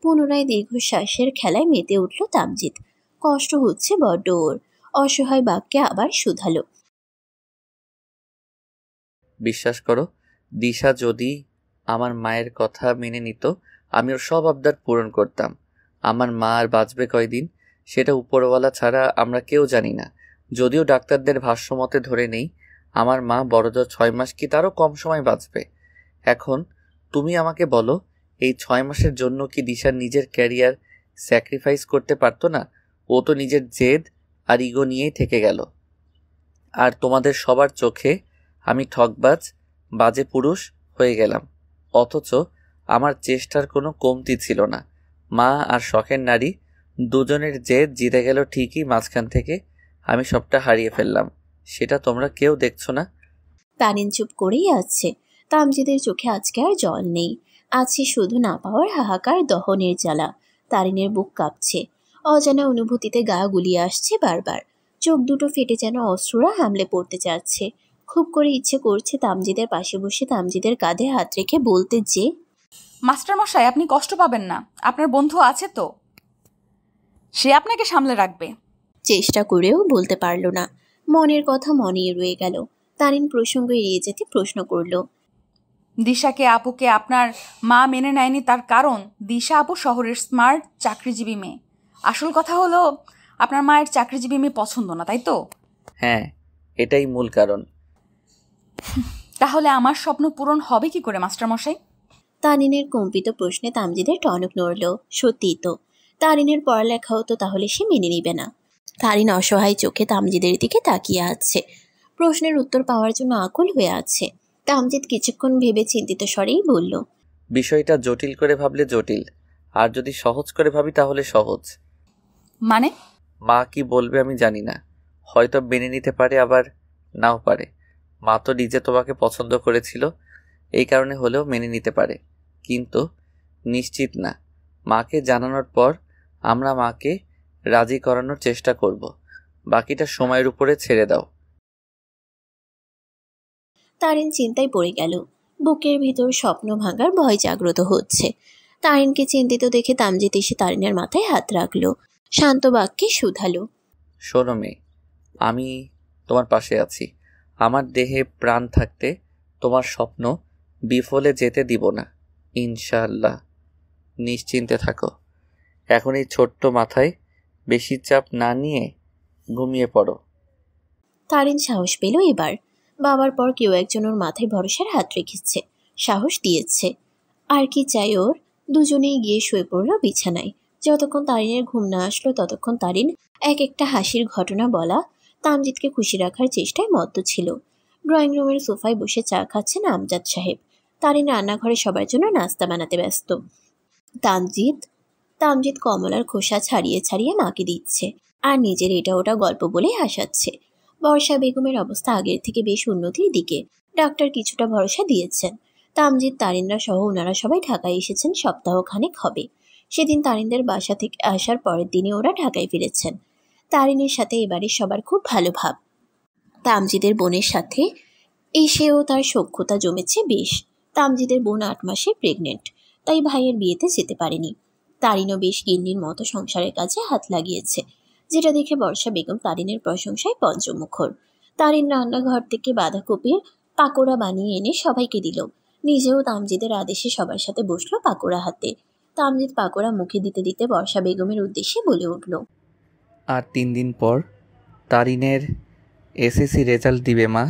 পুনরায় দীর্ঘশ্বাসের খেলায় মেতে উঠল তামজিৎ। কষ্ট হচ্ছে বড্ড ওর। অসহায় বাক্যে আবার শুধালো। বিশ্বাস করো, দিশা যদি আমার মায়ের কথা মেনে নিত, আমি ওর সব আবদার পূরণ করতাম। আমার মা আর বাঁচবে কয়দিন সেটা উপরওয়ালা ছাড়া আমরা কেউ জানি না। যদিও ডাক্তারদের ভাষ্যমতে ধরে নেই আমার মা বড়জোর 6 মাস কি তারও কম সময় বাঁচবে। এখন তুমি আমাকে বলো, এই 6 মাসের জন্য কি দিশার নিজের ক্যারিয়ার স্যাক্রিফাইস করতে পারতো না? ও তো নিজের জেদ আর ইগো নিয়েই থেকে গেল। আর তোমাদের সবার চোখে আমি ঠকবাজ বাজে পুরুষ হয়ে গেলাম, অথচ আমার চেষ্টার কোনো কমতি ছিল না। মা আর শখের নারী দুজনের জেদ জিতে গেল ঠিকই, মাঝখান থেকে আমি সবটা হারিয়ে ফেললাম। সেটা তোমরা কেউ দেখছো না। তারিন চুপ করেই আছে। তামজিদের চোখে আজকে আর জল নেই, আছে শুধু না পাওয়ার হাহাকার, দহনের জ্বালা। তারিনের বুক কাঁপছে। অজানা অনুভূতিতে গা গুলিয়ে আসছে বারবার। চোখ দুটো ফেটে যেন অশ্রুরা হামলে পড়তে চাচ্ছে। খুব করে ইচ্ছে করছে তামজিদের পাশে বসে তামজিদের কাঁধে হাত রেখে বলতে যে, মাস্টারমশাই, আপনি কষ্ট পাবেন না, আপনার বন্ধু আছে তো, সে আপনাকে সামলে রাখবে। চেষ্টা করেও বলতে পারল না। মনের কথা মনেই রয়ে গেল। তারিন প্রসঙ্গ এড়িয়ে যেতে প্রশ্ন করল। দিশাকে আপুকে আপনার মা মেনে নেয়নি, তার কারণ দিশা আপু শহরের স্মার্ট চাকরিজীবী মেয়ে। আসল কথা হলো আপনার মায়ের চাকরিজীবী মেয়ে পছন্দ না, তাই তো? হ্যাঁ, এটাই মূল কারণ। তাহলে আমার স্বপ্ন পূরণ হবে কি করে মাস্টারমশাই? তারিনের কম্পিত প্রশ্নে তামজিদের টনক নড়ল। সত্যিই তো, তারিনের পড়ালেখাও তো তাহলে সে মেনে নিবে না। তারিন অসহায় চোখে তামজিদের দিকে তাকিয়ে আছে। প্রশ্নের উত্তর পাওয়ার জন্য আকুল হয়ে আছে। তামজিদ কিছুক্ষণ ভেবে চিন্তিত স্বরেই বলল, বিষয়টা জটিল করে ভাবলে জটিল, আর যদি সহজ করে ভাবি তাহলে সহজ। মানে? মা কি বলবে আমি জানি না, হয়তো মেনে নিতে পারে আবার নাও পারে। মা তো নিজে তোমাকে পছন্দ করেছিল, এই কারণে হলেও মেনে নিতে পারে, কিন্তু নিশ্চিত না। মাকে জানানোর পর আমরা মাকে রাজি করানোর চেষ্টা করব, বাকিটা সময়ের উপরে ছেড়ে দাও। তারিন চিন্তায় পড়ে গেল। বুকের ভিতর স্বপ্ন ভাঙার ভয় জাগ্রত হচ্ছে। তারিনকে চিন্তিত দেখে তামজিদ এসে তারিনের মাথায় হাত রাখলো। শান্ত বাক্যে শুধালো, শোনো মেয়ে, আমি তোমার পাশে আছি। আমার দেহে প্রাণ থাকতে তোমার স্বপ্ন বিফলে যেতে দিব না, ইনশাআল্লাহ। নিশ্চিন্তে থাকো। এখন এই ছোট্ট মাথায় বেশি চাপ না নিয়ে ঘুমিয়ে পড়ো। তারিন সাহস পেল এবার। বাবার পর কেউ একজন ওর মাথায় ভরসার হাত রেখেছে, সাহস দিয়েছে। আর কি চাই ওর? দুজনেই গিয়ে শুয়ে পড়ল বিছানায়। যতক্ষণ তারিনের ঘুম না আসলো ততক্ষণ তারিন এক একটা হাসির ঘটনা বলা তামজিদকে খুশি রাখার চেষ্টায় মত্ত ছিল। ড্রয়িং রুমের সোফায় বসে চা খাচ্ছেন আমজাদ সাহেব। তারিন রান্নাঘরে সবার জন্য নাস্তা বানাতে ব্যস্ত। তামজিদ তামজিদ কমলার খোসা ছাড়িয়ে ছাড়িয়ে মাকে দিচ্ছে আর নিজের এটা ওটা গল্প বলে হাসাচ্ছে। বর্ষা বেগমের অবস্থা আগের থেকে বেশ উন্নতির দিকে। ডাক্তার কিছুটা ভরসা দিয়েছেন। তামজিদ তারিনরা সহ ওনারা সবাই ঢাকায় এসেছেন সপ্তাহখানেক হবে। সেদিন তারিনদের বাসা থেকে আসার পরের দিনে ওরা ঢাকায় ফিরেছেন। তারিনের সাথে এবারে সবার খুব ভালো ভাব। তামজিদের বোনের সাথে এসেও তার সখ্যতা জমেছে বেশ। তামজিদের বোন 8 মাসে প্রেগনেন্ট, তাই ভাইয়ের বিয়েতে যেতে পারেনি। তারিনও বেশ গিন্নির মতো সংসারের কাজে হাত লাগিয়েছে, যেটা দেখে বর্ষা বেগম তারিনের প্রশংসায় পঞ্চমুখর। তারিন রান্নাঘর থেকে বাঁধাকপির পাকোড়া বানিয়ে এনে সবাইকে দিল। নিজেও তামজিদের আদেশে সবার সাথে বসলো পাকোড়া হাতে। তামজিদ পাকোড়া মুখে দিতে দিতে বর্ষা বেগমের উদ্দেশ্যে বলে উঠল, আর 3 দিন পর তারিনের এসএসসি রেজাল্ট দিবে মা।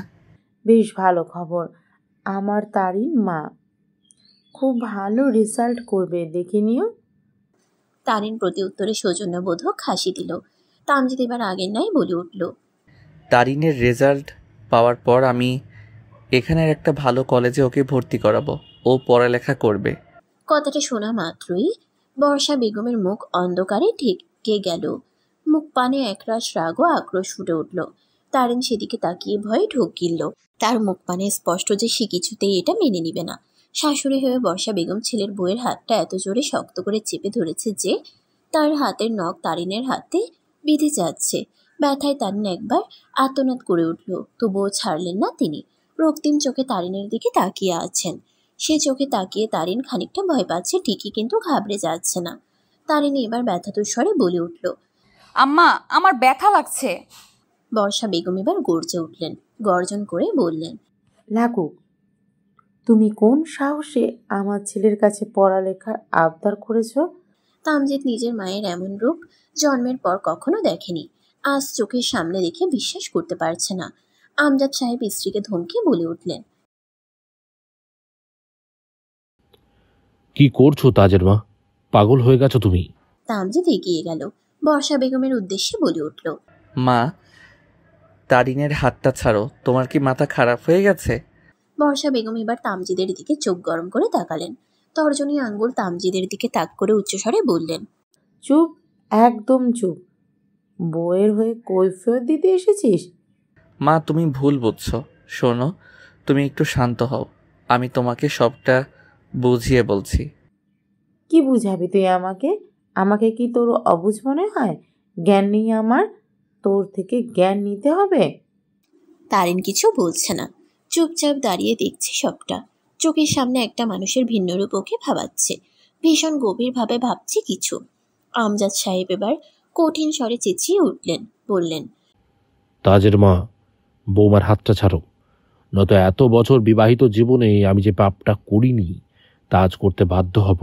বেশ ভালো খবর। আমার তারিন মা খুব ভালো রেজাল্ট করবে, দেখে নিও। তারিন প্রতি উত্তরে সৌজন্যবোধক হাসি দিল। তামজিদ এবার আগের নাই বলে উঠল, তারিনের রেজাল্ট পাওয়ার পর আমি এখানের একটা ভালো কলেজে ওকে ভর্তি করাবো, ও পড়ালেখা করবে। কথাটা শোনা মাত্রই বর্ষা বেগমের মুখ অন্ধকারে ঢেকে গেল। মুখ পানে একরাশ রাগ ও আক্রোশ ফুটে উঠল। তারিন সেদিকে তাকিয়ে ভয়ে ঢোক গিলল। তার মুখ পানে স্পষ্ট যে সে কিছুতেই এটা মেনে নিবে না। শাশুড়ি হয়ে বর্ষা বেগম ছেলের বউয়ের হাতটা এত জোরে শক্ত করে চেপে ধরেছে যে তার হাতের নখ তারিনের হাতে বিঁধে যাচ্ছে। ব্যথায় তারিন একবার আর্তনাদ করে উঠল, তবুও ছাড়লেন না তিনি। রক্তিম চোখে তারিনের দিকে তাকিয়ে আছেন। সে চোখে তাকিয়ে তারিন খানিকটা ভয় পাচ্ছে ঠিকই, কিন্তু ঘাবড়ে যাচ্ছে না। তারিন এবার ব্যথাতুর স্বরে বলে উঠল, আম্মা, আমার ব্যথা লাগছে। বর্ষা বেগম এবার গর্জে উঠলেন, গর্জন করে বললেন, লাগুক। তুমি কোন সাহসে আমার ছেলের কাছে পড়ালেখার আবদার করেছ? তামজিদ নিজের মায়ের এমন রূপ জন্মের পর কখনো দেখেনি। আজ চোখের সামনে দেখে বিশ্বাস করতে পারছে না। আমজাদ সাহেব স্ত্রীকে ধমকে বলে উঠলেন, কি করছো তাজের মা? পাগল হয়ে গেছো তুমি? তামজিদ এগিয়ে গেল, বর্ষা বেগমের উদ্দেশ্যে বলে উঠল, মা, তারিনের হাতটা ছাড়ো। তোমার কি মাথা খারাপ হয়ে গেছে? বর্ষা বেগম এবার তামজিদের দিকে চোখ গরম করে তাকালেন। তর্জনী আঙ্গুল তামজিদের দিকে তাক করে উচ্চস্বরে বললেন, চুপ, একদম চুপ। বউয়ের হয়ে কৈফিয়ত দিতে এসেছিস? মা, তুমি ভুল বুঝছো। শোনো, তুমি একটু শান্ত হও। আমি তোমাকে সবটা বুঝিয়ে বলছি। কি বুঝাবি তুই আমাকে? আমাকে কি তোর অবুঝ মনে হয়? জ্ঞান নেই আমার? তোর থেকে জ্ঞান নিতে হবে? তারিন কিছু বলছে না, চুপচাপ দাঁড়িয়ে দেখছে সবটা। চোখের সামনে একটা মানুষের ভিন্ন রূপ ওকে ভাবাচ্ছে, ভীষণ গভীরভাবে ভাবছে কিছু। আমজাদ সাহেব এবার কঠিন স্বরে চেঁচিয়ে উঠলেন, বললেন, তাজের মা, বৌমার হাতটা ছাড়ো, নয়তো এত বছর বিবাহিত জীবনে আমি যে পাপটা করিনি তা আজ করতে বাধ্য হব।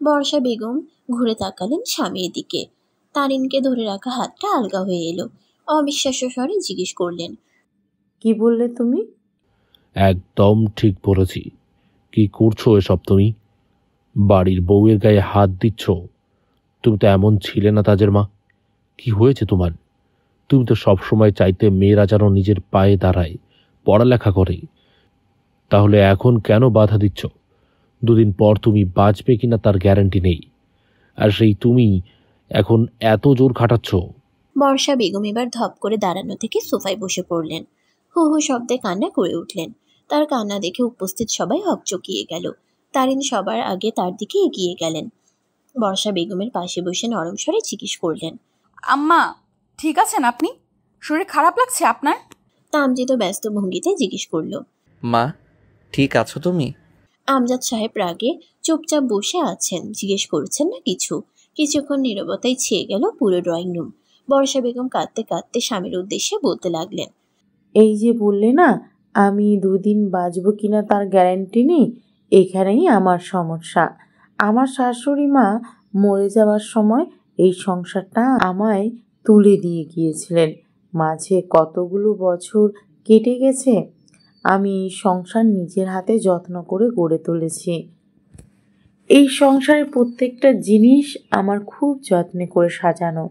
বর্ষা বেগম ঘুরে তাকালেন স্বামীর দিকে। তারিনকে ধরে রাখা হাতটা আলগা হয়ে এলো। অবিশ্বাস্য স্বরে জিজ্ঞেস করলেন, কি বললে তুমি? একদম ঠিক বলেছি। কি করছো এসব তুমি? বাড়ির বউয়ের গায়ে হাত দিচ্ছ? তুমি তো এমন ছিলে না তাজের মা। কি হয়েছে তোমার? তুমি তো সবসময় চাইতে মেয়েরা যেন নিজের পায়ে দাঁড়ায়, পড়ালেখা করে। তাহলে এখন কেন বাধা দিচ্ছ? 2 দিন পর তুমি বাঁচবে কিনা তার গ্যারান্টি নেই, আর সেই তুমি এখন এত জোর খাটাচ্ছ। বর্ষা বেগম এবার ধপ করে দাঁড়ানো থেকে সোফায় বসে পড়লেন। হু হু শব্দে কান্না করে উঠলেন। তার কান্না দেখে উপস্থিত সবাই হকচকিয়ে গেল। তারিন সবার আগে তার দিকে এগিয়ে গেলেন। বর্ষা বেগমের পাশে বসে নরম স্বরে জিজ্ঞেস করলেন, আম্মা, ঠিক আছেন আপনি? শরীর খারাপ লাগছে আপনার? তামজিদ ব্যস্ত ভঙ্গিতে জিজ্ঞেস করল, মা, ঠিক আছো তুমি? আমজাদ সাহেব রাগে চুপচাপ বসে আছেন, জিজ্ঞেস করছেন না কিছু। কিছুক্ষণ নীরবতায় ছেয়ে গেল পুরো ড্রয়িং রুম। বর্ষা বেগম কাঁদতে কাঁদতে স্বামীর উদ্দেশ্যে বলতে লাগলেন, এই যে বললে না আমি 2 দিন বাঁচব কিনা তার গ্যারান্টি নেই, এখানেই আমার সমস্যা। আমার শাশুড়ি মা মরে যাওয়ার সময় এই সংসারটা আমায় তুলে দিয়ে গিয়েছিলেন। মাঝে কতগুলো বছর কেটে গেছে। আমি এই সংসার নিজের হাতে যত্ন করে গড়ে তুলেছি। এই সংসারের প্রত্যেকটা জিনিস আমার খুব যত্নে করে সাজানো।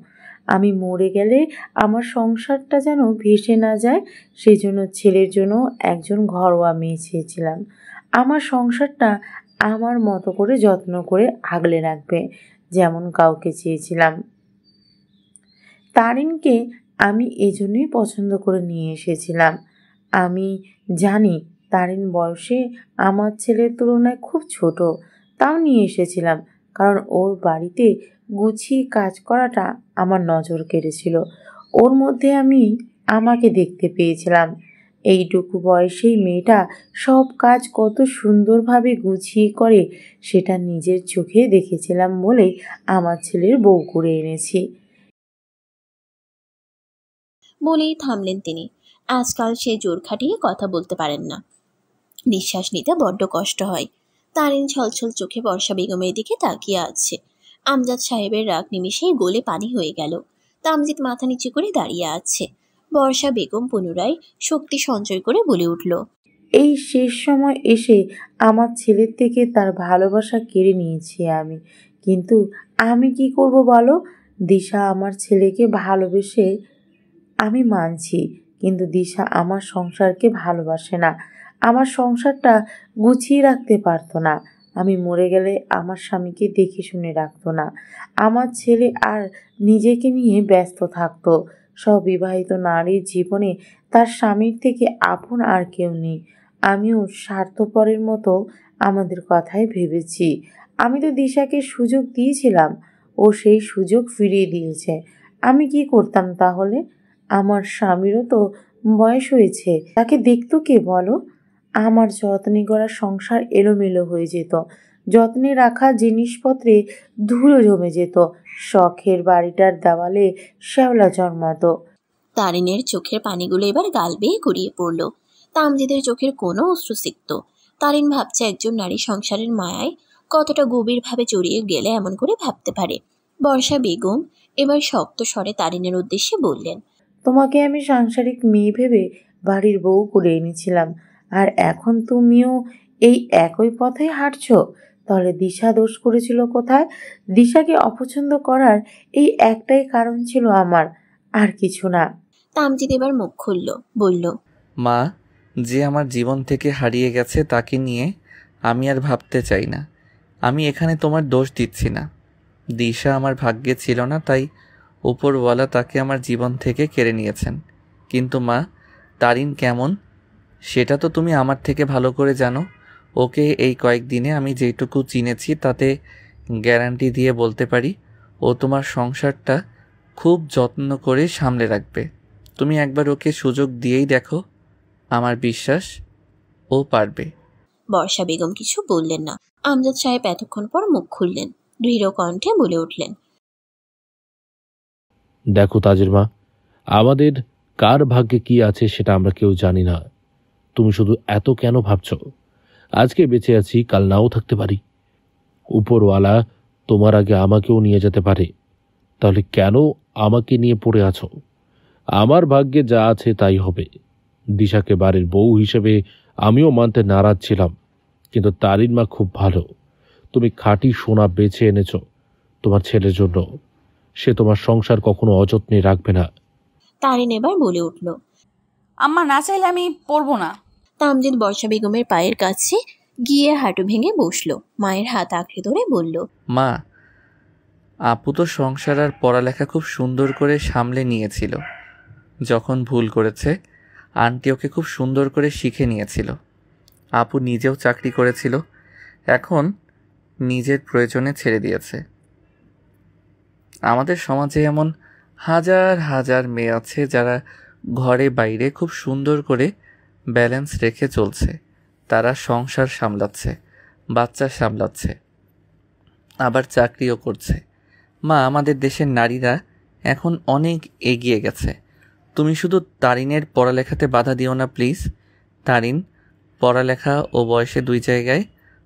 আমি মরে গেলে আমার সংসারটা যেন ভেসে না যায়, সেই জন্য ছেলের জন্য একজন ঘরোয়া মেয়ে চেয়েছিলাম। আমার সংসারটা আমার মতো করে যত্ন করে আগলে রাখবে, যেমন কাউকে চেয়েছিলাম। তারিনকে আমি এজন্যই পছন্দ করে নিয়ে এসেছিলাম। আমি জানি তারিন বয়সে আমার ছেলের তুলনায় খুব ছোট, তাও নিয়ে এসেছিলাম কারণ ওর বাড়িতে গুছিয়ে কাজ করাটা আমার নজর কেড়েছিল। ওর মধ্যে আমি আমাকে দেখতে পেয়েছিলাম। এইটুকু বয়সেই মেয়েটা সব কাজ কত সুন্দরভাবে গুছিয়ে করে সেটা নিজের চোখে দেখেছিলাম বলেই আমার ছেলের বউ করে এনেছি। বলেই থামলেন তিনি। আজকাল সে জোর খাটিয়ে কথা বলতে পারেন না, নিঃশ্বাস নিতে বড্ড কষ্ট হয়। তারিন ছলছল চোখে বর্ষা বেগমের দিকে তাকিয়ে আছে। আমজাদ সাহেবের রাগ নিমিষেই গলে পানি হয়ে গেল। তামজিদ মাথা নিচু করে দাঁড়িয়ে আছে। বর্ষা বেগম পুনরায় শক্তি সঞ্চয় করে বলে উঠল, এই শেষ সময় এসে আমার ছেলের থেকে তার ভালোবাসা কেড়ে নিয়েছি আমি, কিন্তু আমি কি করব বলো? দিশা আমার ছেলেকে ভালোবেসে, আমি মানছি, কিন্তু দিশা আমার সংসারকে ভালোবাসে না। আমার সংসারটা গুছিয়ে রাখতে পারতো না। আমি মরে গেলে আমার স্বামীকে দেখে শুনে রাখতো না। আমার ছেলে আর নিজেকে নিয়ে ব্যস্ত থাকতো। সবিবাহিত নারীর জীবনে তার স্বামীর থেকে আপন আর কেউ নেই। আমিও স্বার্থপরের মতো আমাদের কথাই ভেবেছি। আমি তো দিশাকে সুযোগ দিয়েছিলাম, ও সেই সুযোগ ফিরিয়ে দিয়েছে। আমি কি করতাম তাহলে? আমার স্বামীরও তো বয়স হয়েছে, তাকে দেখতো কে বলো? আমার যত্নে করা সংসার এলোমেলো হয়ে যেত, যত্নে রাখা জিনিসপত্রে ধুলো জমে যেত, শখের বাড়িটার দেওয়ালে শ্যাওলা জন্মাতো। তারিনের চোখের পানিগুলো এবার গাল বেয়ে গড়িয়ে পড়ল। তামজিদের চোখের কোনো অশ্রু সিক্ত। তারিন ভাবছে একজন নারী সংসারের মায়ায় কতটা গভীরভাবে জড়িয়ে গেলে এমন করে ভাবতে পারে। বর্ষা বেগম এবার শক্ত স্বরে তারিনের উদ্দেশ্যে বললেন, তোমাকে আমি সাংসারিক মেয়ে ভেবে বাড়ির বউ করে এনেছিলাম, আর এখন তুমিও এই একই পথে হাঁটছো। তাহলে দিশা দোষ করেছিল কোথায়? দিশাকে অপছন্দ করার এই একটাই কারণ ছিল আমার, আর কিছু না। তামজিদ এবার মুখ খুলল, বলল, মা, যে আমার জীবন থেকে হারিয়ে গেছে তাকে নিয়ে আমি আর ভাবতে চাই না। আমি এখানে তোমার দোষ দিচ্ছি না। দিশা আমার ভাগ্যে ছিল না, তাই উপরওয়ালা তাকে আমার জীবন থেকে কেড়ে নিয়েছেন। কিন্তু মা, তারিন কেমন সেটা তো তুমি আমার থেকে ভালো করে জানো। ওকে এই কয়েকদিনে আমি যেটুকু চিনেছি তাতে গ্যারান্টি দিয়ে বলতে পারি ও তোমার সংসারটা খুব যত্ন করে সামলে রাখবে। তুমি একবার ওকে সুযোগ দিয়েই দেখো, আমার বিশ্বাস ও পারবে। বর্ষা বেগম কিছু বললেন না। আমজাদ সাহেব এতক্ষণ পর মুখ খুললেন, দৃঢ় কণ্ঠে বলে উঠলেন, দেখো তাজের মা, আমাদের কার ভাগ্যে কি আছে সেটা আমরা কেউ জানি না। তুমি শুধু এত কেন ভাবছো? আজকে বেঁচে আছি, কাল নাও থাকতে পারি। উপরওয়ালা তোমার আগে আমাকেও নিয়ে যেতে পারে। তাহলে কেন আমাকে নিয়ে পড়ে আছো? আমার ভাগ্যে যা আছে তাই হবে। দিশাকে বাড়ির বউ হিসেবে আমিও মানতে নারাজ ছিলাম, কিন্তু তারিন মা খুব ভালো। তুমি খাঁটি সোনা বেছে এনেছ তোমার ছেলের জন্য। সে তোমার সংসার কখনো অযত্নে রাখবে না। তারিন এবার বলে উঠল, আম্মা না চাইলে আমি পড়বো না। তামজিদ বর্ষা বেগমের পায়ের কাছে গিয়ে হাঁটু ভেঙে বসলো। মায়ের হাত আঁকড়ে ধরে বলল, মা, আপু তো সংসার আর পড়ালেখা খুব সুন্দর করে সামলে নিয়েছিল। যখন ভুল করেছে আন্টি ওকে খুব সুন্দর করে শিখে নিয়েছিল। আপু নিজেও চাকরি করেছিল, এখন নিজের প্রয়োজনে ছেড়ে দিয়েছে। আমাদের সমাজে এমন হাজার হাজার মেয়ে আছে যারা ঘরে বাইরে খুব সুন্দর করে ব্যালেন্স রেখে চলছে। তারা সংসার সামলাচ্ছে, বাচ্চা সামলাচ্ছে, আবার চাকরিও করছে। মা, আমাদের দেশের নারীরা এখন অনেক এগিয়ে গেছে। তুমি শুধু তারিনের পড়ালেখাতে বাধা দিও না প্লিজ। তারিন পড়ালেখা ও বয়সে দুই জায়গায়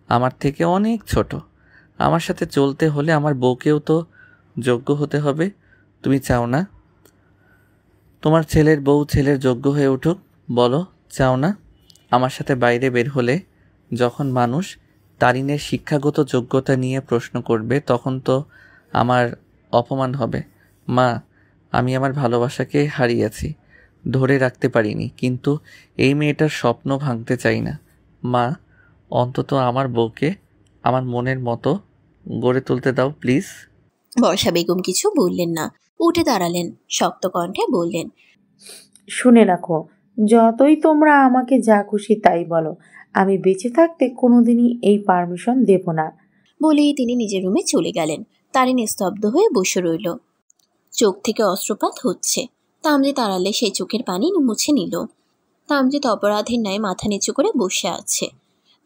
আমার থেকে অনেক ছোট। আমার সাথে চলতে হলে আমার বউকেও তো যোগ্য হতে হবে। তুমি চাও না তোমার ছেলের বউ ছেলের যোগ্য হয়ে উঠুক? বলো, চাও না? আমার সাথে বাইরে বের হলে যখন মানুষ তারিনের শিক্ষাগত যোগ্যতা নিয়ে প্রশ্ন করবে, তখন তো আমার অপমান হবে। মা, আমি আমার ভালোবাসাকে হারিয়েছি, ধরে রাখতে পারিনি, কিন্তু এই মেয়েটার স্বপ্ন ভাঙতে চাই না। মা, অন্তত আমার বউকে আমার মনের মতো গড়ে তুলতে দাও প্লিজ। বর্ষা বেগম কিছু বললেন না, উঠে দাঁড়ালেন, শক্ত কণ্ঠে বললেন, শুনে রাখো, যতই তোমরা আমাকে যা খুশি তাই বলো, আমি বেঁচে থাকতে কোনোদিনই এই পারমিশন দেব না। বলেই তিনি নিজের রুমে চলে গেলেন। তারিন স্তব্ধ হয়ে বসে রইল। চোখ থেকে অশ্রুপাত হচ্ছে। তামজিদ আড়ালে সেই চোখের পানি মুছে নিল। তামজিদ অপরাধীর ন্যায় মাথা নিচু করে বসে আছে।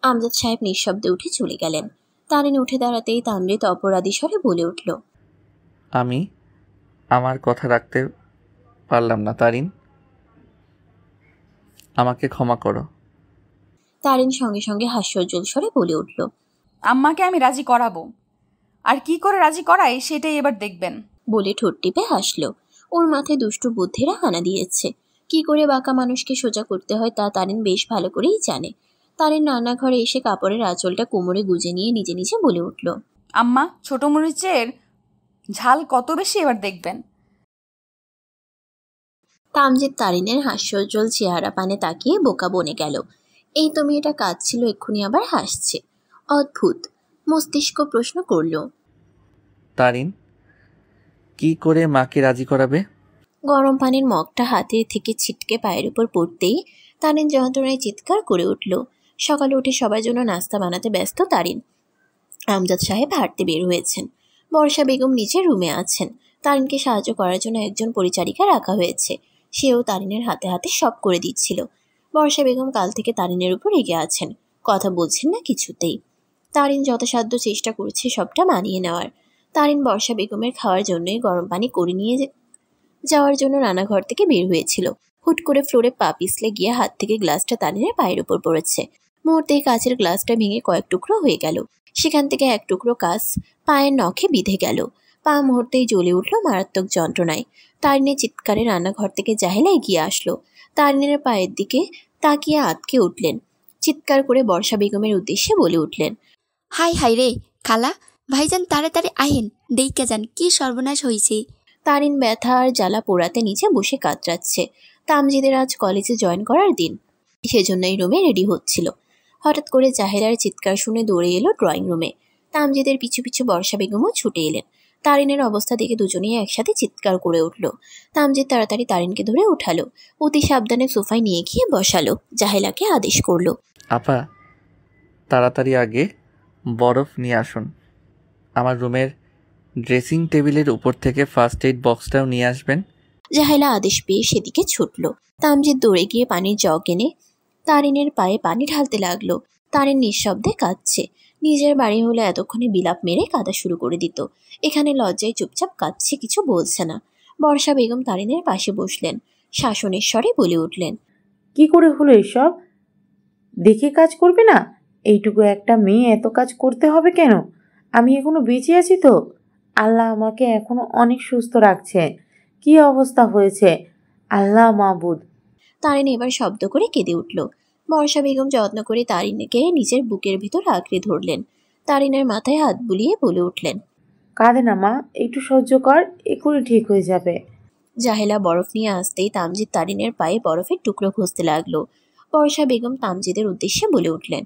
আমজাদ সাহেব নিঃশব্দে উঠে চলে গেলেন। তারিন উঠে দাঁড়াতেই তামজিদ অপরাধী স্বরে বলে উঠল, আমি আমার কথা রাখতে পারলাম না তারিন, আমাকে ক্ষমা করো। তারিন সঙ্গে সঙ্গে হাস্যোজ্জ্বল স্বরে বলে উঠল, আম্মাকে আমি রাজি করাবো, আর কি করে রাজি করাই সেটাই এবার দেখবেন। বলে ঠোঁট টিপে হাসল। ওর মাথায় দুষ্টু বুদ্ধিরা হানা দিয়েছে। কি করে বাঁকা মানুষকে সোজা করতে হয় তা তারিন বেশ ভালো করেই জানে। তারিন রান্নাঘরে এসে কাপড়ের আঁচলটা কোমরে গুজে নিয়ে নিজে নিজে বলে উঠল, আম্মা, ছোট মরিচের ঝাল কত বেশি এবার দেখবেন। তামজিদ তারিনের হাস্যোজ্জ্বল চেহারা পানে তাকিয়ে বোকা বনে গেল। এই তো মেয়েটা কাঁদছিল, এক্ষুনি আবার হাসছে। অদ্ভুত। মস্তিষ্ক প্রশ্ন করল, তারিন, কি করে মাকে রাজি করাবে? গরম পানির মগটা হাতের থেকে ছিটকে পায়ের উপর পড়তেই তারিন যন্ত্রণায় চিৎকার করে উঠল। সকালে উঠে সবার জন্য নাস্তা বানাতে ব্যস্ত তারিন। আমজাদ সাহেব হাঁটতে বের হয়েছেন। বর্ষা বেগম নিচে রুমে আছেন। তারিনকে সাহায্য করার জন্য একজন পরিচারিকা রাখা হয়েছে। সেও তারিনের হাতে হাতে সব করে দিচ্ছিল। বর্ষা বেগম কাল থেকে তারিনের উপর রেগে আছেন, কথা বলছেন না কিছুতেই। তারিন যথাসাধ্য চেষ্টা করছে সবটা মানিয়ে নেওয়ার। তারিন বর্ষা বেগমের খাওয়ার জন্যই গরম পানি করে নিয়ে যাওয়ার জন্য রান্নাঘর থেকে বের হয়েছিল। হুট করে ফ্লোরে পা পিছলে গিয়ে হাত থেকে গ্লাসটা তারিনের পায়ের উপর পড়েছে। মুহূর্তেই কাচের গ্লাসটা ভেঙে কয়েক টুকরো হয়ে গেল। সেখান থেকে এক টুকরো কাচ পায়ের নখে বিঁধে গেল। পা মুহূর্তেই জ্বলে উঠল মারাত্মক যন্ত্রণায়। তারিনের চিৎকারে রান্নাঘর থেকে জাহেলা এগিয়ে আসলো। তারিনের পায়ের দিকে তাকিয়ে আটকে উঠলেন। চিৎকার করে বর্ষা বেগমের উদ্দেশ্যে বলে উঠলেন, হাই হাই রে খালা, ভাইজান তাড়াতাড়ি আহেন, দেইকা যান, কি সর্বনাশ হইছে। তারিন ব্যথা আর জ্বালা পোড়াতে নিচে বসে কাতরাচ্ছে। তামজিদের আজ কলেজে জয়েন করার দিন, সেজন্যই রুমে রেডি হচ্ছিল। হঠাৎ করে জাহেরার চিৎকার শুনে দৌড়ে এলো ড্রয়িং রুমে। তামজিদের পিছু পিছু বর্ষা বেগমও ছুটে এলেন। তারিনের অবস্থা দেখে দুজনেই একসাথে চিৎকার করে উঠল। তামজিদ তাড়াতাড়ি তারিনকে ধরে উঠালো। অতি সাবধানে সোফায় নিয়ে গিয়ে বসালো। জাহেলাকে আদেশ করলো, আপা, তাড়াতাড়ি আগে বরফ নিয়ে আসুন। আমার রুমের ড্রেসিং টেবিলের উপর থেকে ফার্স্ট এইড বক্সটাও নিয়ে আসবেন। জাহেলা আদেশ পেয়ে সেদিকে ছুটল। তামজিদ দৌড়ে গিয়ে পানির জগ এনে তারিনের পায়ে পানি ঢালতে লাগলো। তারিন নিঃশব্দে কাঁদছে। নিজের বাড়ি হলে এতক্ষণে বিলাপ মেরে কাঁদা শুরু করে দিত। এখানে লজ্জায় চুপচাপ কাঁদছে, কিছু বলছে না। বর্ষা বেগম তারিনের পাশে বসলেন। শাসনের স্বরে বলে উঠলেন, কি করে হলো এসব? দেখে কাজ করবে না? এইটুকু একটা মেয়ে এত কাজ করতে হবে কেন? আমি এখনো বেঁচে আছি তো। আল্লাহ আমাকে এখনো অনেক সুস্থ রাখছে। কি অবস্থা হয়েছে আল্লাহ মাবুদ। তারিন এবার শব্দ করে কেঁদে উঠল। বর্ষা বেগম যত্ন করে তারিনকে নিজের বুকের ভিতর আঁকড়ে ধরলেন। তারিনের মাথায় হাত বুলিয়ে বলে উঠলেন, কাঁদে না মা, একটু সহ্য কর, এক্ষুনি ঠিক হয়ে যাবে। জাহেলা বরফ নিয়ে আসতেই তামজিদ তারিনের পায়ে বরফের টুকরো ঘষতে লাগলো। বর্ষা বেগম তামজিদের উদ্দেশ্যে বলে উঠলেন,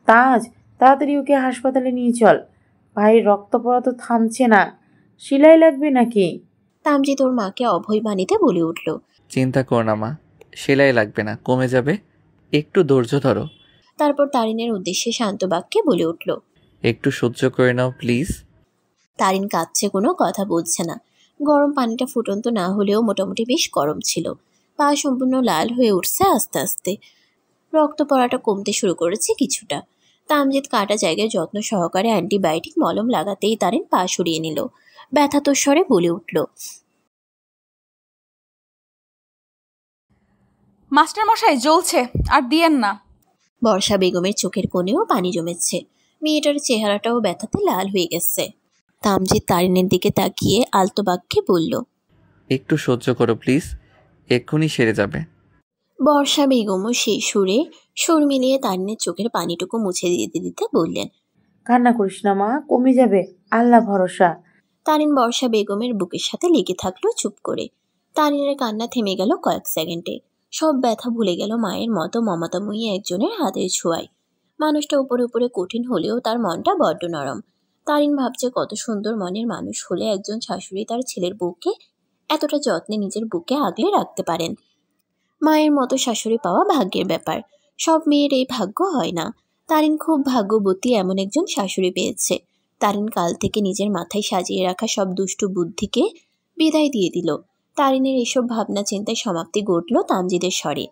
তাজ, তাড়াতাড়ি ওকে হাসপাতালে নিয়ে চল। পায়ের রক্ত পড়া তো থামছে না, সেলাই লাগবে নাকি? তামজিদ ওর মাকে অভয় বাণীতে বলে উঠল, চিন্তা কর না মা, সেলাই লাগবে না, কমে যাবে, একটু ধৈর্য ধরো। তারপর তারিনের উদ্দেশ্যে শান্ত বাক্যে বলে উঠল, একটু সহ্য করে নাও প্লিজ। তারিন কাঁদছে, কোনো কথা বলছে না। গরম পানিটা ফুটন্ত না হলেও মোটামুটি বেশ গরম ছিল। পা সম্পূর্ণ লাল হয়ে উঠছে আস্তে আস্তে। রক্ত পড়াটা কমতে শুরু করেছে কিছুটা। তামজিদ কাটা জায়গায় যত্ন সহকারে অ্যান্টিবায়োটিক মলম লাগাতেই তারিন পা সরিয়ে নিল। ব্যথাতর স্বরে বলে উঠল, মাস্টার মশাই জ্বলছে, আর দিয়েন না। বর্ষা বেগমের চোখের কোণেও পানি জমেছে। মেয়েটার চেহারাটাও ব্যথাতে লাল হয়ে গেছে। তামজিদ তারিনের দিকে তাকিয়ে আলতো বাক্যে বলল, একটু সহ্য করো প্লিজ, এক্ষুনি সেরে যাবে। বর্ষা বেগমও সেই সুরে সুর মিলিয়ে তারিনের চোখের পানিটুকু মুছে দিতে দিতে বললেন, কান্না করিস না মা, কমে যাবে, আল্লাহ ভরসা। তারিন বর্ষা বেগমের বুকের সাথে লেগে থাকলো চুপ করে। তারিনের কান্না থেমে গেল কয়েক সেকেন্ডে। সব ব্যথা ভুলে গেল মায়ের মতো মমতাময়ী একজনের হাতের ছোঁয়ায়। মানুষটা উপরে উপরে কঠিন হলেও তার মনটা বড্ড নরম। তারিন ভাবছে কত সুন্দর মনের মানুষ হলে একজন শাশুড়ি তার ছেলের বউকে এতটা যত্নে নিজের বুকে আগলে রাখতে পারেন। মায়ের মতো শাশুড়ি পাওয়া ভাগ্যের ব্যাপার, সব মেয়ের এই ভাগ্য হয় না। তারিন খুব ভাগ্যবতী এমন একজন শাশুড়ি পেয়েছে। তারিন কাল থেকে নিজের মাথায় সাজিয়ে রাখা সব দুষ্টু বুদ্ধিকে বিদায় দিয়ে দিল। তারিনের এসব ভাবনা চিন্তায় সমাপ্তি ঘটল তামজিদের স্বরে।